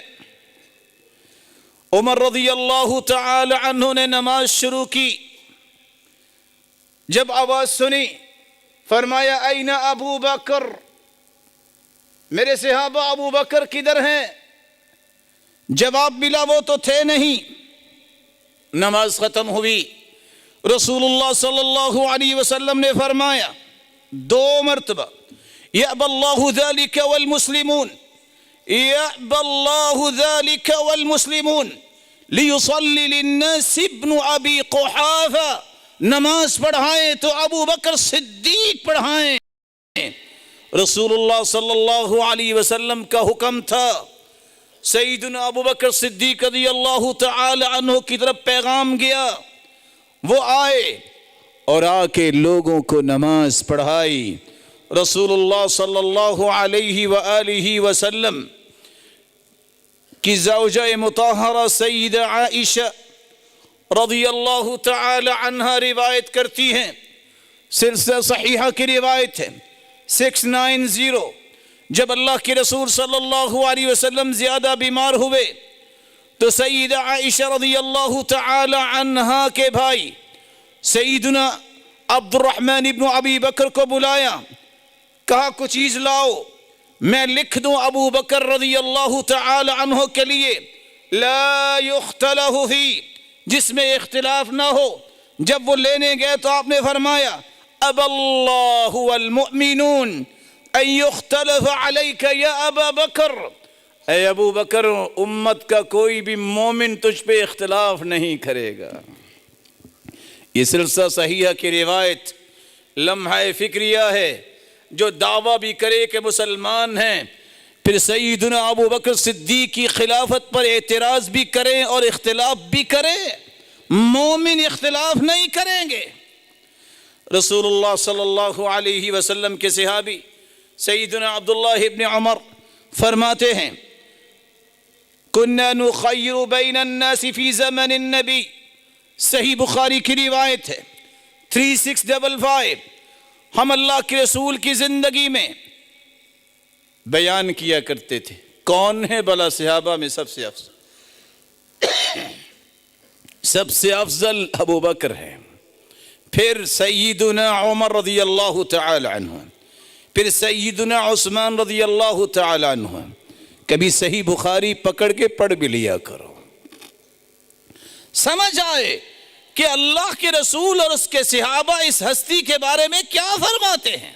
عمر رضی اللہ تعالی عنہ نے نماز شروع کی، جب آواز سنی فرمایا این ابو بکر، میرے صحابہ ابو بکر کدھر ہیں؟ جواب ملا وہ تو تھے نہیں۔ نماز ختم ہوئی، رسول اللہ صلی اللہ علیہ وسلم نے فرمایا 2 مرتبہ یأبی اللہ ذلک والمسلمون، یأبی اللہ ذلک والمسلمون لیصلی للناس ابن ابی قحافہ، نماز پڑھائیں تو ابو بکر صدیق پڑھائیں۔ رسول اللہ صلی اللہ علیہ وسلم کا حکم تھا، سیدنا ابو بکر صدیق رضی اللہ تعالی عنہ کی طرف پیغام گیا، وہ آئے اور آ کے لوگوں کو نماز پڑھائی۔ رسول اللہ صلی اللہ علیہ وآلہ وسلم کی زوجہ مطہرہ سیدہ عائشہ رضی اللہ تعالی عنہ روایت کرتی ہیں، سلسلہ صحیحہ کی روایت ہے 690، جب اللہ کے رسول صلی اللہ علیہ وسلم زیادہ بیمار ہوئے تو سیدہ عائشہ رضی اللہ تعالی عنہ کے بھائی سیدنا عبد الرحمن ابن ابی بکر کو بلایا، کہا کچھ چیز لاؤ میں لکھ دوں ابو بکر رضی اللہ تعالی عنہ کے لیے، لا یختلف فی، جس میں اختلاف نہ ہو۔ جب وہ لینے گئے تو آپ نے فرمایا اب اللہ والمؤمنون ان یختلف علیک یا ابا بکر، اے ابو بکر امت کا کوئی بھی مومن تجھ پہ اختلاف نہیں کرے گا۔ یہ سلسلہ صحیحہ کی روایت لمحہ فکریہ ہے، جو دعویٰ بھی کرے کہ مسلمان ہیں پھر سیدنا ابو بکر صدیق کی خلافت پر اعتراض بھی کریں اور اختلاف بھی کریں، مومن اختلاف نہیں کریں گے۔ رسول اللہ صلی اللہ علیہ وسلم کے صحابی سیدنا عبداللہ ابن عمر فرماتے ہیں کننا نخیر بین الناس فی زمن النبی، صحیح بخاری کی روایت ہے 3655، ہم اللہ کے رسول کی زندگی میں بیان کیا کرتے تھے کون ہے بلا صحابہ میں سب سے افضل، سب سے افضل ابو بکر ہے، پھر سیدنا عمر رضی اللہ تعالی عنہ، پھر سیدنا عثمان رضی اللہ تعالی عنہ۔ کبھی صحیح بخاری پکڑ کے پڑھ بھی لیا کرو، سمجھ آئے کہ اللہ کے رسول اور اس کے صحابہ اس ہستی کے بارے میں کیا فرماتے ہیں۔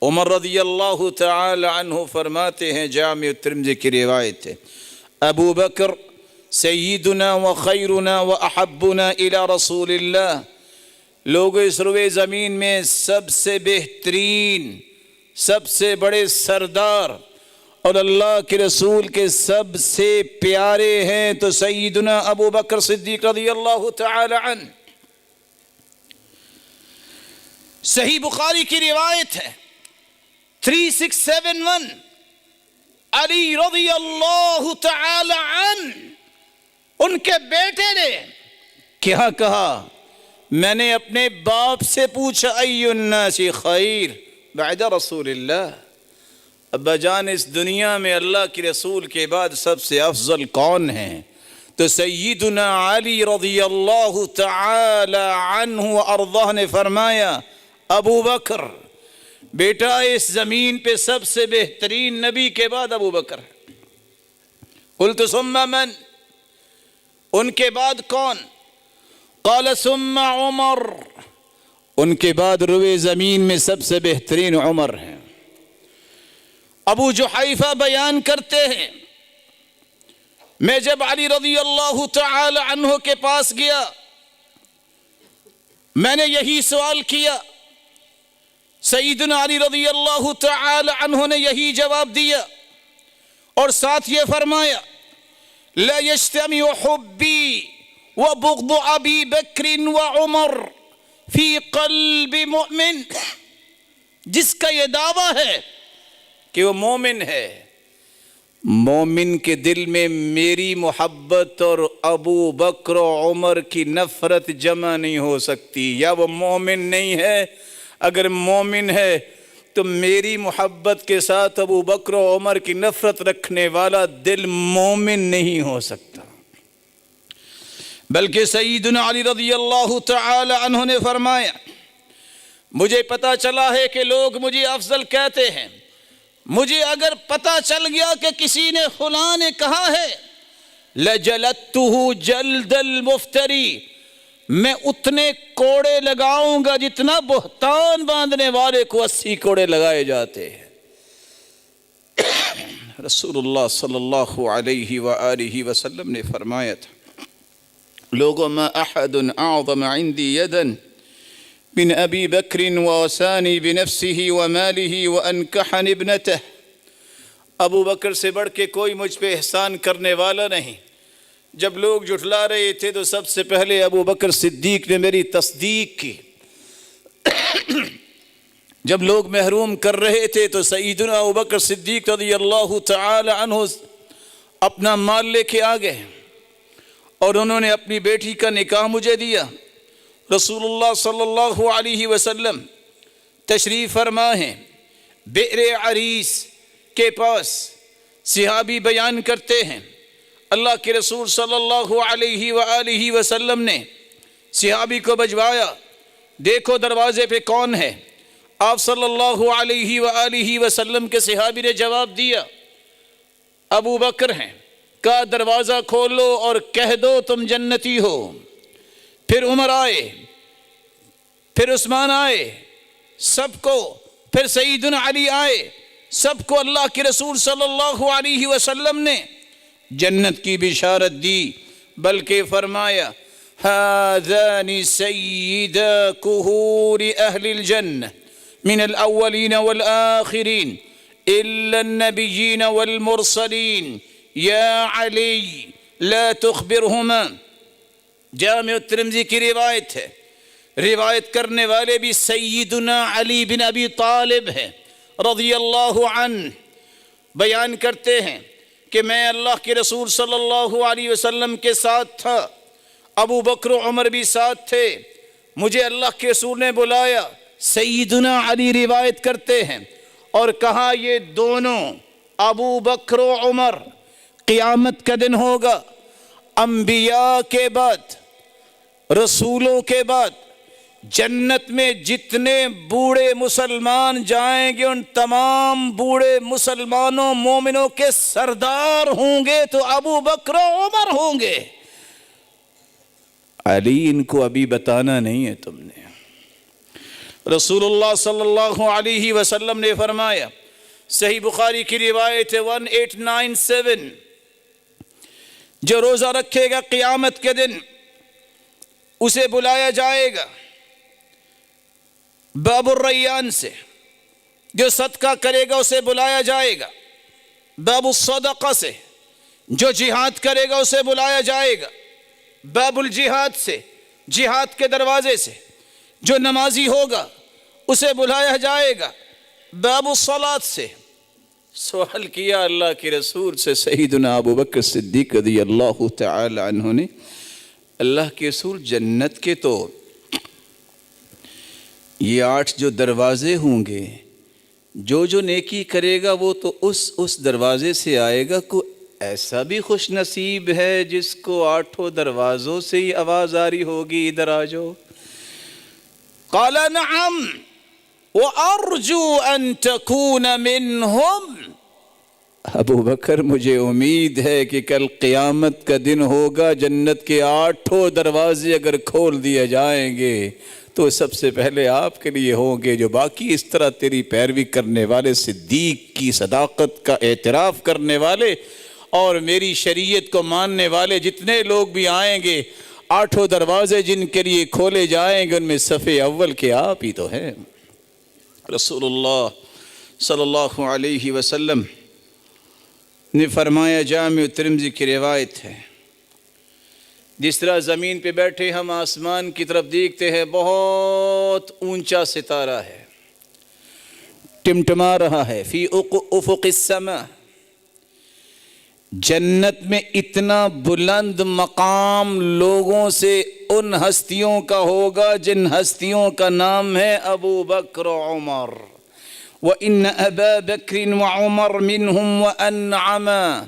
عمر رضی اللہ تعالی عنہ فرماتے ہیں، جامع ترمذی کی روایت ہے، ابو بکر سیدنا و خیرنا و احبنا الی رسول اللہ، لوگ اس روئے زمین میں سب سے بہترین، سب سے بڑے سردار اور اللہ کے رسول کے سب سے پیارے ہیں تو سیدنا ابو بکر صدیق رضی اللہ تعالی عنہ۔ صحیح بخاری کی روایت ہے 3671، علی رضی اللہ تعالی عنہ ان کے بیٹے نے کیا کہا، میں نے اپنے باپ سے پوچھا ای الناس خیر بعد رسول اللہ، ابا جان اس دنیا میں اللہ کے رسول کے بعد سب سے افضل کون ہیں؟ تو سیدنا علی رضی اللہ تعالی عنہ وارضاہ نے فرمایا ابو بکر، بیٹا اس زمین پہ سب سے بہترین نبی کے بعد ابو بکر۔ قلت ثم من، ان کے بعد کون؟ قال ثم عمر، ان کے بعد روئے زمین میں سب سے بہترین عمر ہیں۔ ابو جحیفہ بیان کرتے ہیں میں جب علی رضی اللہ تعالی عنہ کے پاس گیا میں نے یہی سوال کیا، سیدنا علی رضی اللہ تعالی عنہ نے یہی جواب دیا اور ساتھ یہ فرمایا لا يجتمع حبی وبغض ابی بکر وعمر فی قلب مؤمن، جس کا یہ دعویٰ ہے کہ وہ مومن ہے، مومن کے دل میں میری محبت اور ابو بکر و عمر کی نفرت جمع نہیں ہو سکتی، یا وہ مومن نہیں ہے، اگر مومن ہے تو میری محبت کے ساتھ ابو بکر و عمر کی نفرت رکھنے والا دل مومن نہیں ہو سکتا۔ بلکہ سیدنا علی رضی اللہ تعالی عنہ نے فرمایا مجھے پتا چلا ہے کہ لوگ مجھے افضل کہتے ہیں، مجھے اگر پتا چل گیا کہ کسی نے فلاں نے کہا ہے لجلدتہ جلد المفتری، میں اتنے کوڑے لگاؤں گا جتنا بہتان باندھنے والے کو 80 کوڑے لگائے جاتے ہیں۔ رسول اللہ صلی اللہ علیہ وآلہ وسلم نے فرمایا تھا لوگوں ما احد اعظم عندی یدا من ابی بکر ووسانی بنفسه وماله وانکحن ابنته، ابو بکر سے بڑھ کے کوئی مجھ پہ احسان کرنے والا نہیں۔ جب لوگ جھٹلا رہے تھے تو سب سے پہلے ابو بکر صدیق نے میری تصدیق کی، جب لوگ محروم کر رہے تھے تو سیدنا ابو بکر صدیق رضی اللہ تعالی عنہ اپنا مال لے کے آ گئے اور انہوں نے اپنی بیٹی کا نکاح مجھے دیا۔ رسول اللہ صلی اللہ علیہ وسلم تشریف فرما ہیں بئر عریس کے پاس، صحابی بیان کرتے ہیں اللہ کے رسول صلی اللہ علیہ وآلہ وسلم نے صحابی کو بجوایا، دیکھو دروازے پہ کون ہے؟ آپ صلی اللہ علیہ وآلہ وسلم کے صحابی نے جواب دیا ابو بکر ہیں، کہا دروازہ کھولو اور کہہ دو تم جنتی ہو۔ پھر عمر آئے، پھر عثمان آئے، سب کو، پھر سیدنا علی آئے، سب کو اللہ کے رسول صلی اللہ علیہ وسلم نے جنت کی بشارت دی، بلکہ فرمایا هذان سیدا کہور اہل الجنہ من الاولین والآخرین الا النبیین والمرسلین یا علی لا تخبرہما۔ جامع الترمذی کی روایت ہے، روایت کرنے والے بھی سیدنا علی بن ابی طالب ہیں رضی اللہ عنہ، بیان کرتے ہیں کہ میں اللہ کے رسول صلی اللہ علیہ وسلم کے ساتھ تھا، ابو بکر و عمر بھی ساتھ تھے، مجھے اللہ کے رسول نے بلایا، سیدنا علی روایت کرتے ہیں اور کہا یہ دونوں ابو بکر و عمر قیامت کا دن ہوگا، انبیاء کے بعد، رسولوں کے بعد جنت میں جتنے بوڑھے مسلمان جائیں گے ان تمام بوڑھے مسلمانوں مومنوں کے سردار ہوں گے تو ابو بکر و عمر ہوں گے۔ علی ان کو ابھی بتانا نہیں ہے تم نے۔ رسول اللہ صلی اللہ علیہ وسلم نے فرمایا، صحیح بخاری کی روایت ہے 1897، جو روزہ رکھے گا قیامت کے دن اسے بلایا جائے گا باب الریان سے، جو صدقہ کرے گا اسے بلایا جائے گا باب الصدقہ سے، جو جہاد کرے گا اسے بلایا جائے گا باب الجہاد سے، جہاد کے دروازے سے، جو نمازی ہوگا اسے بلایا جائے گا باب الصلاۃ سے۔ سوال کیا اللہ کے رسول سے سیدنا ابو بکر صدیق رضی اللہ تعالی عنہ نے، اللہ کے رسول جنت کے تو یہ 8 جو دروازے ہوں گے، جو نیکی کرے گا وہ تو اس دروازے سے آئے گا، کوئی ایسا بھی خوش نصیب ہے جس کو 8 دروازوں سے ہی آواز آ رہی ہوگی ادھر آ جاؤ؟ قال نعم وارجو ان تكون منهم۔ ابو بکر مجھے امید ہے کہ کل قیامت کا دن ہوگا، جنت کے 8 دروازے اگر کھول دیے جائیں گے تو سب سے پہلے آپ کے لیے ہوں گے، جو باقی اس طرح تیری پیروی کرنے والے، صدیق کی صداقت کا اعتراف کرنے والے اور میری شریعت کو ماننے والے جتنے لوگ بھی آئیں گے، 8 دروازے جن کے لیے کھولے جائیں گے ان میں صفِ اول کے آپ ہی تو ہیں۔ رسول اللہ صلی اللہ علیہ وسلم نے فرمایا، جامع ترمذی کی روایت ہے، جس طرح زمین پہ بیٹھے ہم آسمان کی طرف دیکھتے ہیں، بہت اونچا ستارہ ہے، ٹمٹما رہا ہے، فی افق السماء، جنت میں اتنا بلند مقام لوگوں سے ان ہستیوں کا ہوگا جن ہستیوں کا نام ہے ابو بکر و عمر، وَإِنَّ أَبَا بَكْرٍ وَعُمَرْ مِنْهُمْ وَأَنْعَمًا۔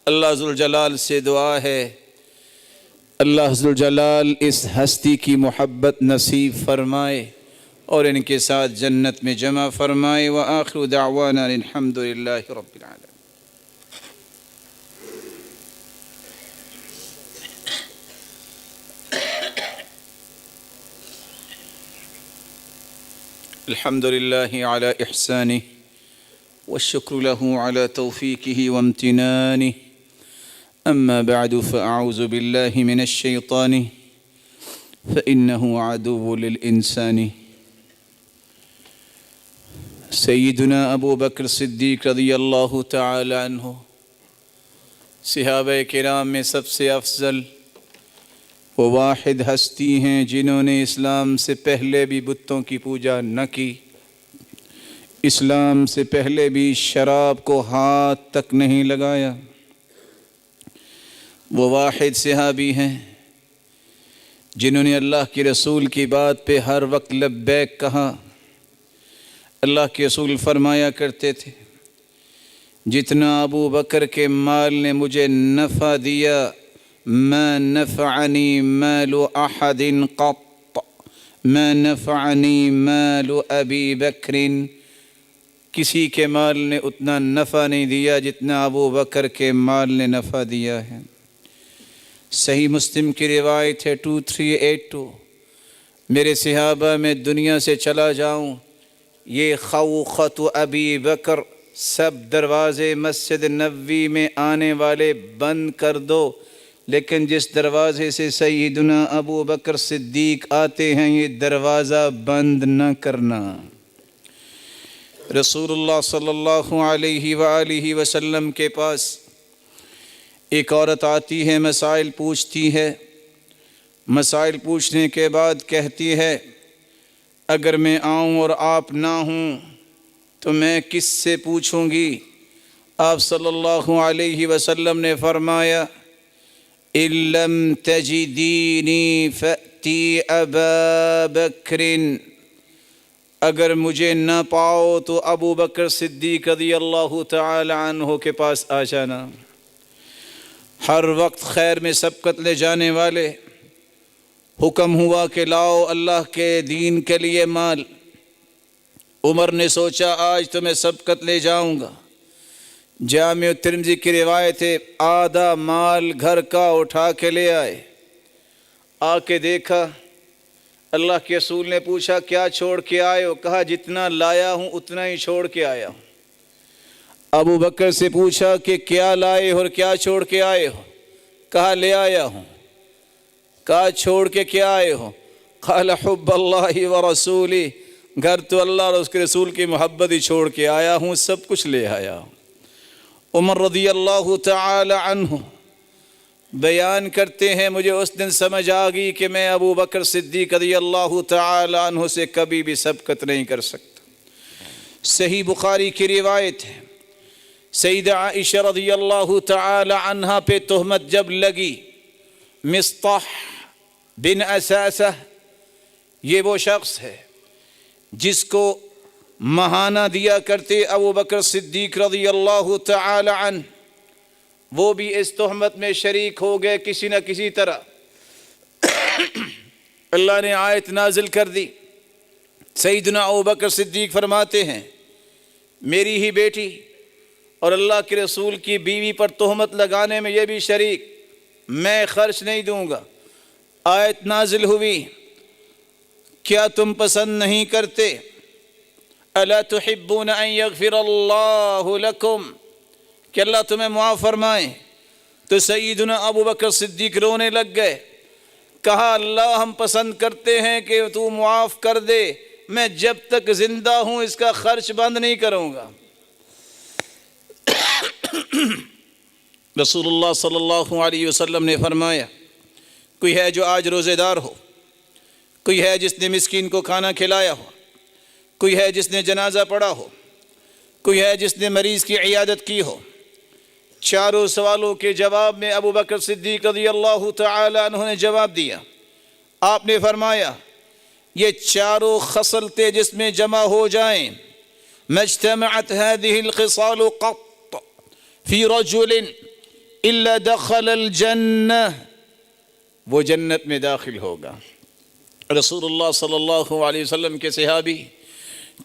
اللہ ذوالجلال سے دعا ہے، اللہ ذوالجلال اس ہستی کی محبت نصیب فرمائے اور ان کے ساتھ جنت میں جمع فرمائے۔ وآخر دعوانا الحمد للہ رب العالمین۔ الحمد للہ علی احسانہ والشکر له على توفیقہ وامتنانہ، اما بعد فاعوذ باللہ من الشیطان فإنہ عدو للإنسان۔ سیدنا ابو بکر صدیق رضی اللہ تعالی عنہ صحابہ کرام میں سب سے افضل وہ واحد ہستی ہیں جنہوں نے اسلام سے پہلے بھی بتوں کی پوجا نہ کی، اسلام سے پہلے بھی شراب کو ہاتھ تک نہیں لگایا۔ وہ واحد صحابی ہیں جنہوں نے اللہ کے رسول کی بات پہ ہر وقت لبیک کہا۔ اللہ کے رسول فرمایا کرتے تھے، جتنا ابو بکر کے مال نے مجھے نفع دیا، ما نفعنی مال احد قط، ما نفعنی مال ابی بکر، کسی کے مال نے اتنا نفع نہیں دیا جتنا ابو بکر کے مال نے نفع دیا ہے۔ صحیح مسلم کی روایت ہے 2382، میرے صحابہ میں دنیا سے چلا جاؤں، یہ خوخت ابی بکر سب دروازے مسجد نبوی میں آنے والے بند کر دو، لیکن جس دروازے سے سیدنا ابو بکر صدیق آتے ہیں یہ دروازہ بند نہ کرنا۔ رسول اللہ صلی اللہ علیہ وآلہ وسلم کے پاس ایک عورت آتی ہے، مسائل پوچھتی ہے، مسائل پوچھنے کے بعد کہتی ہے، اگر میں آؤں اور آپ نہ ہوں تو میں کس سے پوچھوں گی؟ آپ صلی اللہ علیہ وسلم نے فرمایا، إِن لَّمْ تَجِدِينِي فَأْتِي أَبَا بَكْرٍ، اگر مجھے نہ پاؤ تو ابو بکر صدیق رضی اللہ تعالی عنہ کے پاس آ جانا۔ ہر وقت خیر میں سبقت لے جانے والے، حکم ہوا کہ لاؤ اللہ کے دین کے لیے مال۔ عمر نے سوچا آج تو میں سبقت لے جاؤں گا۔ جامع ترمذی کی روایت ہے، آدھا مال گھر کا اٹھا کے لے آئے، آ کے دیکھا، اللہ کے رسول نے پوچھا کیا چھوڑ کے آئے ہو؟ کہا جتنا لایا ہوں اتنا ہی چھوڑ کے آیا ہوں۔ ابو بکر سے پوچھا کہ کیا لائے اور کیا چھوڑ کے آئے ہو؟ کہا لے آیا ہوں۔ کہا چھوڑ کے کیا آئے ہو؟ قال حب اللہ ورسولہ، گھر تو اللہ اور اس کے رسول کی محبت ہی چھوڑ کے آیا ہوں، سب کچھ لے آیا ہوں۔ عمر رضی اللہ تعالی عنہ بیان کرتے ہیں، مجھے اس دن سمجھ آ گئی کہ میں ابو بکر صدیق رضی اللہ تعالی عنہ سے کبھی بھی سبقت نہیں کر سکتا۔ صحیح بخاری کی روایت ہے، سیدہ عائشہ رضی اللہ تعالی عنہ پہ تہمت جب لگی، مصطح بن اساسہ یہ وہ شخص ہے جس کو مہانہ دیا کرتے ابو بکر صدیق رضی اللہ تعالی عنہ، وہ بھی اس تہمت میں شریک ہو گئے کسی نہ کسی طرح۔ اللہ نے آیت نازل کر دی، سیدنا ابو بکر صدیق فرماتے ہیں میری ہی بیٹی اور اللہ کے رسول کی بیوی پر تہمت لگانے میں یہ بھی شریک، میں خرچ نہیں دوں گا۔ آیت نازل ہوئی، کیا تم پسند نہیں کرتے، الا تحبون ان یغفر اللہ لکم، کہ اللہ تمہیں معاف فرمائے، تو سیدنا ابو بکر صدیق رونے لگ گئے. کہا اللہ ہم پسند کرتے ہیں کہ تو معاف کر دے، میں جب تک زندہ ہوں اس کا خرچ بند نہیں کروں گا. رسول اللہ صلی اللہ علیہ وسلم نے فرمایا کوئی ہے جو آج روزے دار ہو، کوئی ہے جس نے مسکین کو کھانا کھلایا ہو، کوئی ہے جس نے جنازہ پڑھا ہو، کوئی ہے جس نے مریض کی عیادت کی ہو. چاروں سوالوں کے جواب میں ابو بکر صدیق رضی اللہ تعالی عنہ نے جواب دیا. آپ نے فرمایا یہ چاروں خصلتیں جس میں جمع ہو جائیں، مجتمعت هذه الخصال قط في رجل الا دخل الجنہ، وہ جنت میں داخل ہوگا. رسول اللہ صلی اللہ علیہ وسلم کے صحابی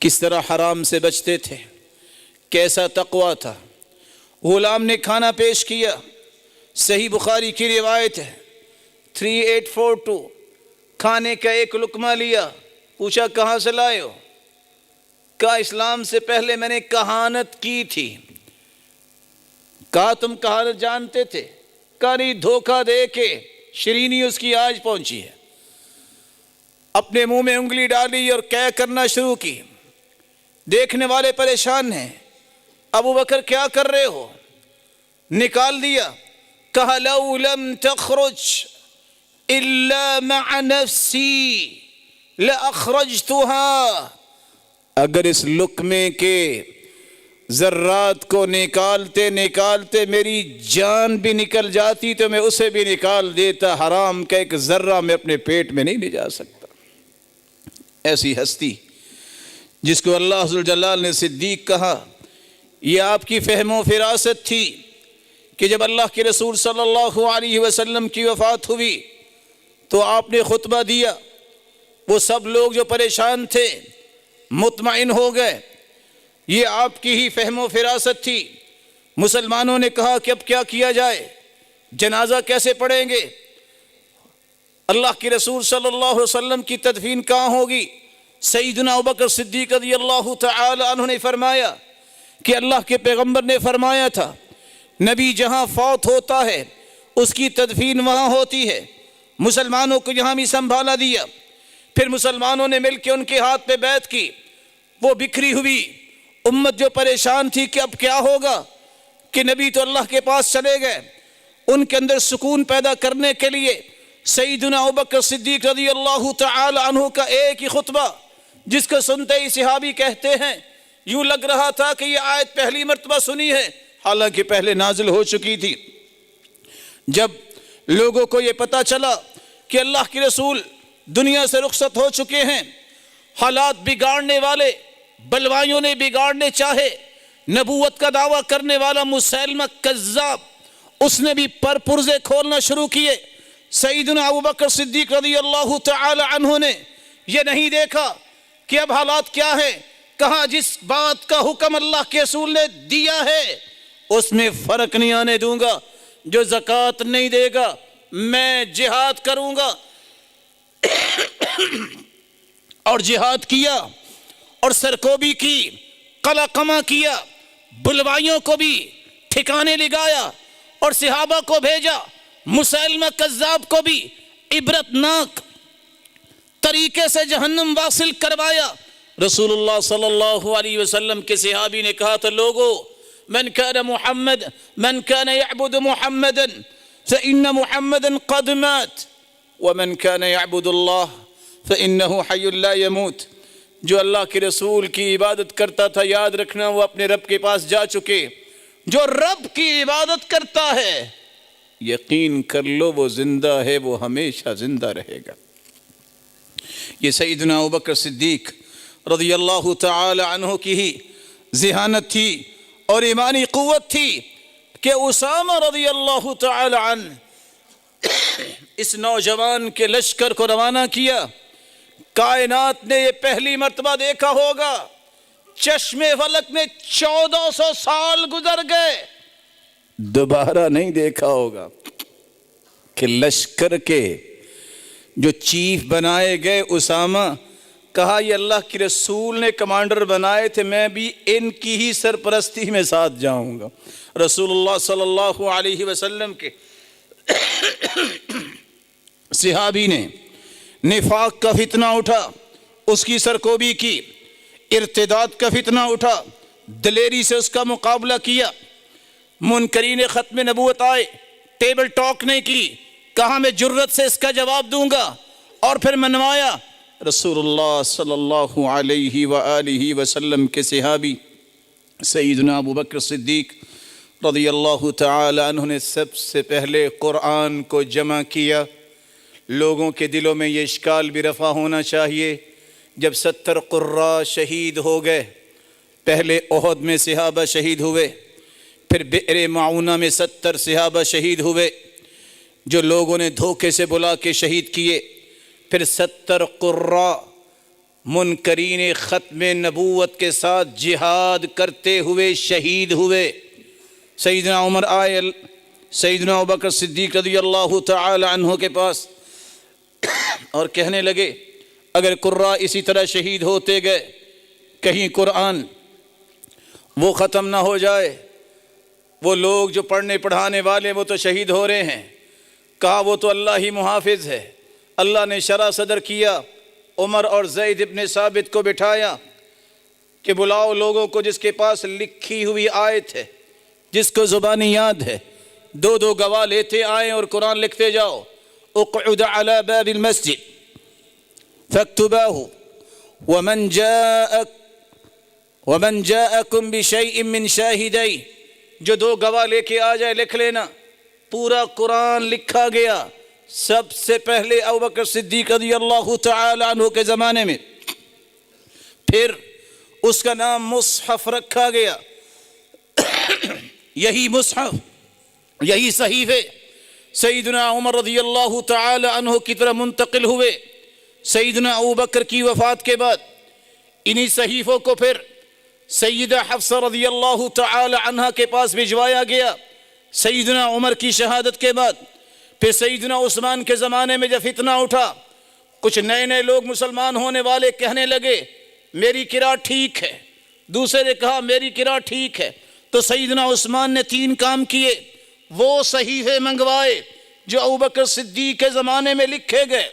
کس طرح حرام سے بچتے تھے، کیسا تقوی تھا. غلام نے کھانا پیش کیا، صحیح بخاری کی روایت ہے 3842، کھانے کا ایک لقمہ لیا، پوچھا کہاں سے لائے ہو؟ کہا اسلام سے پہلے میں نے کہانت کی تھی. کہا تم کہانت جانتے تھے؟ کہا نہیں، دھوکہ دے کے شرینی اس کی آج پہنچی ہے. اپنے منہ میں انگلی ڈالی اور قے کرنا شروع کی. دیکھنے والے پریشان ہیں، ابو بکر کیا کر رہے ہو؟ نکال دیا. کہا لو لم تخرج الا مع نفسی لاخرجتها، اگر اس لقمے کے ذرات کو نکالتے نکالتے میری جان بھی نکل جاتی تو میں اسے بھی نکال دیتا. حرام کا ایک ذرہ میں اپنے پیٹ میں نہیں لے جا سکتا. ایسی ہستی جس کو اللہ ذوالجلال نے صدیق کہا، یہ آپ کی فہم و فراست تھی کہ جب اللہ کے رسول صلی اللہ علیہ وسلم کی وفات ہوئی تو آپ نے خطبہ دیا. وہ سب لوگ جو پریشان تھے مطمئن ہو گئے. یہ آپ کی ہی فہم و فراست تھی. مسلمانوں نے کہا کہ اب کیا کیا جائے، جنازہ کیسے پڑھیں گے؟ اللہ کے رسول صلی اللہ علیہ وسلم کی تدفین کہاں ہوگی؟ سیدنا ابوبکر صدیق رضی اللہ تعالی عنہ نے فرمایا کہ اللہ کے پیغمبر نے فرمایا تھا نبی جہاں فوت ہوتا ہے اس کی تدفین وہاں ہوتی ہے. مسلمانوں کو یہاں بھی سنبھالا دیا. پھر مسلمانوں نے مل کے ان کے ہاتھ پہ بیعت کی. وہ بکھری ہوئی امت جو پریشان تھی کہ اب کیا ہوگا، کہ نبی تو اللہ کے پاس چلے گئے، ان کے اندر سکون پیدا کرنے کے لیے سیدنا ابوبکر صدیق رضی اللہ تعالی عنہ کا ایک ہی خطبہ جس کو سنتے ہی صحابی کہتے ہیں یوں لگ رہا تھا کہ یہ آیت پہلی مرتبہ سنی ہے، حالانکہ پہلے نازل ہو چکی تھی. جب لوگوں کو یہ پتہ چلا کہ اللہ کے رسول دنیا سے رخصت ہو چکے ہیں، حالات بگاڑنے والے بلوائیوں نے بگاڑنے چاہے. نبوت کا دعویٰ کرنے والا مسیلمہ کذاب، اس نے بھی پر پرزے کھولنا شروع کیے. سیدنا ابوبکر صدیق رضی اللہ تعالی عنہ نے یہ نہیں دیکھا کہ اب حالات کیا ہیں. کہا جس بات کا حکم اللہ کے رسول نے دیا ہے اس میں فرق نہیں آنے دوں گا. جو زکوٰۃ نہیں دے گا میں جہاد کروں گا. اور جہاد کیا اور سرکوبی کی، قلع قمع کیا، بلوائیوں کو بھی ٹھکانے لگایا اور صحابہ کو بھیجا. مسیلمہ کذاب کو بھی عبرتناک طریقے سے جہنم واصل کروایا. رسول اللہ صلی اللہ علیہ وسلم کے صحابی نے کہا تھا لوگو من كان يعبد محمدا فإن محمدا قد مات ومن كان يعبد الله فإنه حي لا يموت. جو اللہ کے رسول کی عبادت کرتا تھا یاد رکھنا وہ اپنے رب کے پاس جا چکے. جو رب کی عبادت کرتا ہے یقین کر لو وہ زندہ ہے، وہ ہمیشہ زندہ رہے گا. یہ سیدنا ابوبکر صدیق رضی اللہ تعالی عنہ کی ہی ذہانت تھی اور ایمانی قوت تھی کہ اسامہ رضی اللہ تعالی عنہ اس نوجوان کے لشکر کو روانہ کیا. کائنات نے یہ پہلی مرتبہ دیکھا ہوگا، چشم فلک میں 1400 سال گزر گئے، دوبارہ نہیں دیکھا ہوگا کہ لشکر کے جو چیف بنائے گئے اسامہ، کہا یہ اللہ کے رسول نے کمانڈر بنائے تھے، میں بھی ان کی ہی سرپرستی میں ساتھ جاؤں گا. رسول اللہ صلی اللہ علیہ وسلم کے صحابی نے نفاق کا فتنہ اٹھا، اس کی سرکوبی کی، ارتداد کا فتنہ اٹھا، دلیری سے اس کا مقابلہ کیا، منکرین ختم نبوت آئے، ٹیبل ٹاک نہیں کی، کہا میں جرت سے اس کا جواب دوں گا، اور پھر منوایا۔ رسول اللہ صلی اللہ علیہ وآلہ وسلم کے صحابی سیدنا ابو بکر صدیق رضی اللہ تعالی عنہ نے سب سے پہلے قرآن کو جمع کیا۔ لوگوں کے دلوں میں یہ اشکال بھی رفع ہونا چاہیے، جب 70 قراء شہید ہو گئے، پہلے احد میں صحابہ شہید ہوئے، پھر بئر معونہ میں 70 صحابہ شہید ہوئے جو لوگوں نے دھوکے سے بلا کے شہید کیے، پھر 70 قراء منکرین ختم نبوت کے ساتھ جہاد کرتے ہوئے شہید ہوئے۔ سیدنا عمر آئے سیدنا ابوبکر صدیق رضی اللہ تعالی عنہ کے پاس اور کہنے لگے اگر قراء اسی طرح شہید ہوتے گئے، کہیں قرآن وہ ختم نہ ہو جائے، وہ لوگ جو پڑھنے پڑھانے والے وہ تو شہید ہو رہے ہیں۔ کہا وہ تو اللہ ہی محافظ ہے۔ اللہ نے شرح صدر کیا، عمر اور زید ابن ثابت کو بٹھایا کہ بلاؤ لوگوں کو جس کے پاس لکھی ہوئی آیت ہے، جس کو زبانی یاد ہے، 2 گواہ لیتے آئیں اور قرآن لکھتے جاؤ۔ اقعد على باب المسجد فاكتباه ومن جاءكم بشيء من شاهدين، جو 2 گواہ لے کے آ جائے لکھ لینا۔ پورا قرآن لکھا گیا سب سے پہلے ابوبکر صدیق رضی اللہ تعالی عنہ کے زمانے میں، پھر اس کا نام مصحف رکھا گیا۔ یہی مصحف، یہی صحیفے سیدنا عمر رضی اللہ تعالی عنہ کی طرح منتقل ہوئے۔ سیدنا ابوبکر کی وفات کے بعد انہی صحیفوں کو پھر سیدہ حفصہ رضی اللہ تعالی عنہ کے پاس بھجوایا گیا۔ سیدنا عمر کی شہادت کے بعد پھر سیدنا عثمان کے زمانے میں جب فتنہ اٹھا، کچھ نئے لوگ مسلمان ہونے والے کہنے لگے میری قرأت ٹھیک ہے، دوسرے نے کہا میری قرأت ٹھیک ہے، تو سیدنا عثمان نے 3 کام کیے۔ وہ صحیفے منگوائے جو ابوبکر صدیق کے زمانے میں لکھے گئے،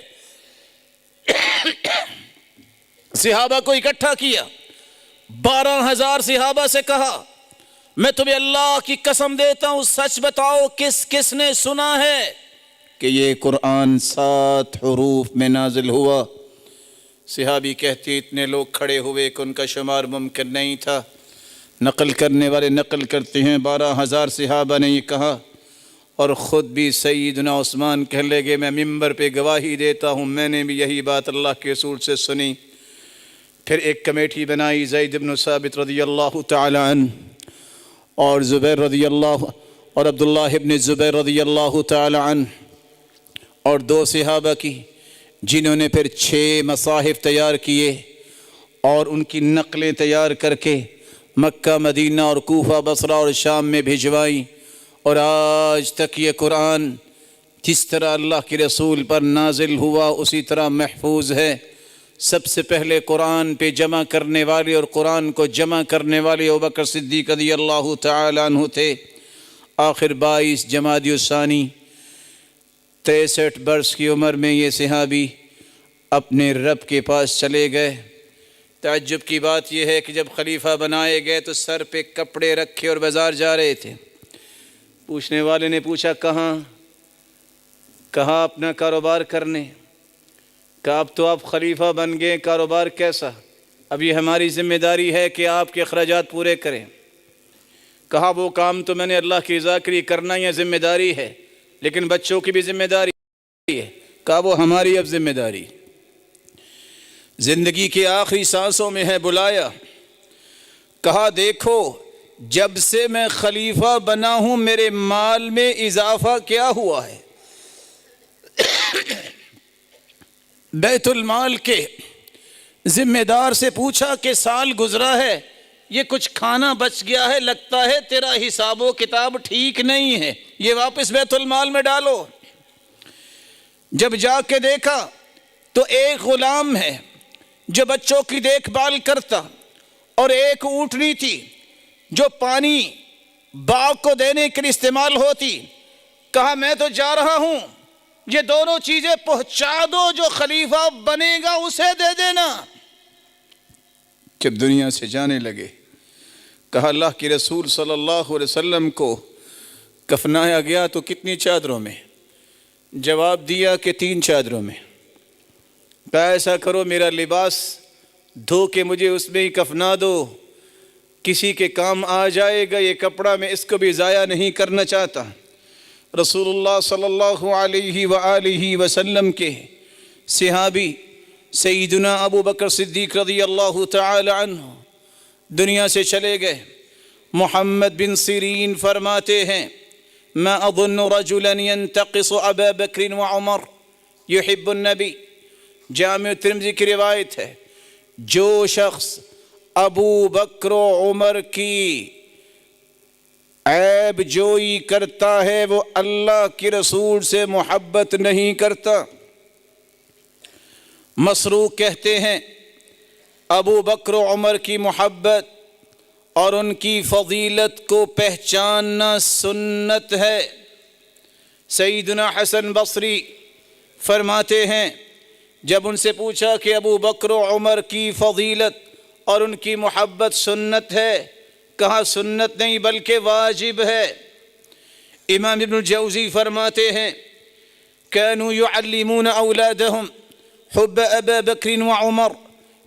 صحابہ کو اکٹھا کیا، 12,000 صحابہ سے کہا میں تمہیں اللہ کی قسم دیتا ہوں سچ بتاؤ کس کس نے سنا ہے کہ یہ قرآن 7 حروف میں نازل ہوا؟ صحابی کہتے اتنے لوگ کھڑے ہوئے کہ ان کا شمار ممکن نہیں تھا۔ نقل کرنے والے نقل کرتے ہیں 12,000 صحابہ نے یہ کہا، اور خود بھی سیدنا عثمان کہنے لگے میں ممبر پہ گواہی دیتا ہوں میں نے بھی یہی بات اللہ کے رسول سے سنی۔ پھر ایک کمیٹی بنائی، زید بن ثابت رضی اللہ تعالی عنہ اور زبیر رضی اللہ اور عبداللہ ابن زبیر رضی اللہ تعالی عنہ، اور 2 صحابہ کی، جنہوں نے پھر 6 مصاحف تیار کیے اور ان کی نقلیں تیار کر کے مکہ، مدینہ اور کوفہ، بصرہ اور شام میں بھجوائیں، اور آج تک یہ قرآن جس طرح اللہ کے رسول پر نازل ہوا اسی طرح محفوظ ہے۔ سب سے پہلے قرآن پہ جمع کرنے والے اور قرآن کو جمع کرنے والے ابوبکر صدیق رضی اللہ تعالی عنہ تھے۔ آخر 22 جمادی الثانی 63 برس کی عمر میں یہ صحابی اپنے رب کے پاس چلے گئے۔ تعجب کی بات یہ ہے کہ جب خلیفہ بنائے گئے تو سر پہ کپڑے رکھے اور بازار جا رہے تھے۔ پوچھنے والے نے پوچھا کہاں اپنا کاروبار کرنے؟ کہا اب تو آپ خلیفہ بن گئے، کاروبار کیسا؟ اب یہ ہماری ذمہ داری ہے کہ آپ کے اخراجات پورے کریں۔ کہا وہ کام تو میں نے اللہ کی رضا کے لیے کرنا یہ ذمہ داری ہے، لیکن بچوں کی بھی ذمہ داری ہے۔ کہا وہ ہماری اب ذمہ داری، زندگی کے آخری سانسوں میں ہے۔ بلایا، کہا دیکھو جب سے میں خلیفہ بنا ہوں میرے مال میں اضافہ کیا ہوا ہے۔ بیت المال کے ذمہ دار سے پوچھا کہ سال گزرا ہے، یہ کچھ کھانا بچ گیا ہے، لگتا ہے تیرا حساب و کتاب ٹھیک نہیں ہے، یہ واپس بیت المال میں ڈالو۔ جب جا کے دیکھا تو ایک غلام ہے جو بچوں کی دیکھ بھال کرتا، اور ایک اونٹنی تھی جو پانی باغ کو دینے کے لیے استعمال ہوتی. کہا میں تو جا رہا ہوں، یہ دونوں چیزیں پہنچا دو، جو خلیفہ بنے گا اسے دے دینا. جب دنیا سے جانے لگے کہا اللہ کے رسول صلی اللہ علیہ وسلم کو کفنایا گیا تو کتنی چادروں میں؟ جواب دیا کہ 3 چادروں میں. کہا ایسا کرو میرا لباس دھو کے مجھے اس میں ہی کفنا دو، کسی کے کام آ جائے گا یہ کپڑا، میں اس کو بھی ضائع نہیں کرنا چاہتا. رسول اللہ صلی اللہ علیہ وآلہ وسلم کے صحابی سیدنا ابو بکر صدیق رضی اللہ تعالی عنہ دنیا سے چلے گئے. محمد بن سیرین فرماتے ہیں ما اظن رجلا ينتقص ابا بکر وعمر يحب النبی. جامع ترمذی کی روایت ہے، جو شخص ابو بکر و عمر کی عیب جوئی کرتا ہے وہ اللہ کے رسول سے محبت نہیں کرتا. مسروق کہتے ہیں ابو بکر و عمر کی محبت اور ان کی فضیلت کو پہچاننا سنت ہے. سیدنا حسن بصری فرماتے ہیں جب ان سے پوچھا کہ ابو بکر و عمر کی فضیلت اور ان کی محبت سنت ہے، کہا سنت نہیں بلکہ واجب ہے. امام ابن الجوزی فرماتے ہیں كانوا يعلمون أولادهم حب أبا بكر وعمر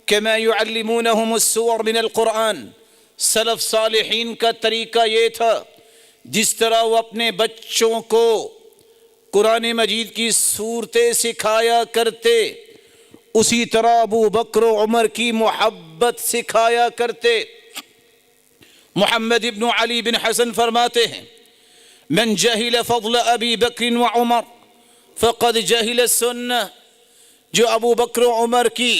كما يعلمونهم السور من القرآن. سلف صالحین کا طریقہ یہ تھا جس طرح وہ اپنے بچوں کو قرآن مجید کی صورتیں سکھایا کرتے، اسی طرح ابو بکر و عمر کی محبت سکھایا کرتے. محمد ابن علی بن حسن فرماتے ہیں من جہل فضل ابی بکر و عمر فقد جہل السنہ. جو ابو بکر و عمر کی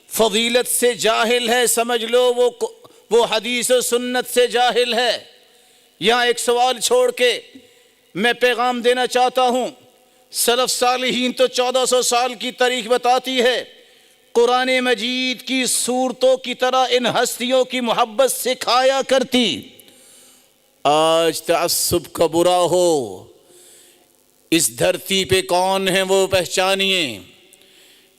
فضیلت سے جاہل ہے سمجھ لو وہ حدیث و سنت سے جاہل ہے. یہاں ایک سوال چھوڑ کے میں پیغام دینا چاہتا ہوں. سلف صالحین تو 1400 سال کی تاریخ بتاتی ہے، قرآن مجید کی صورتوں کی طرح ان ہستیوں کی محبت سکھایا کرتی. آج تعصب کا برا ہو، اس دھرتی پہ کون ہیں وہ پہچانیے،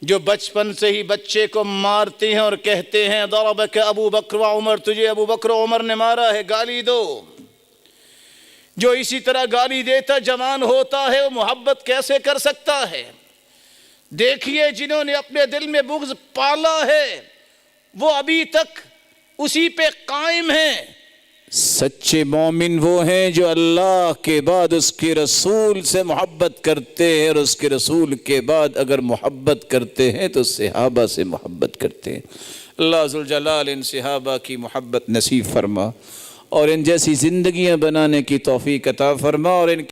جو بچپن سے ہی بچے کو مارتے ہیں اور کہتے ہیں ضربک ابو بکر و عمر، تجھے ابو بکر و عمر نے مارا ہے، گالی دو. جو اسی طرح گالی دیتا جوان ہوتا ہے وہ محبت کیسے کر سکتا ہے؟ دیکھیے جنہوں نے اپنے دل میں بغض پالا ہے وہ ابھی تک اسی پہ قائم ہیں. سچے مومن وہ ہیں جو اللہ کے بعد اس کے رسول سے محبت کرتے ہیں، اور اس کے رسول کے بعد اگر محبت کرتے ہیں تو صحابہ سے محبت کرتے ہیں. اللہ ذوالجلال ان صحابہ کی محبت نصیب فرما اور ان جیسی زندگیاں بنانے کی توفیق عطا فرما اور ان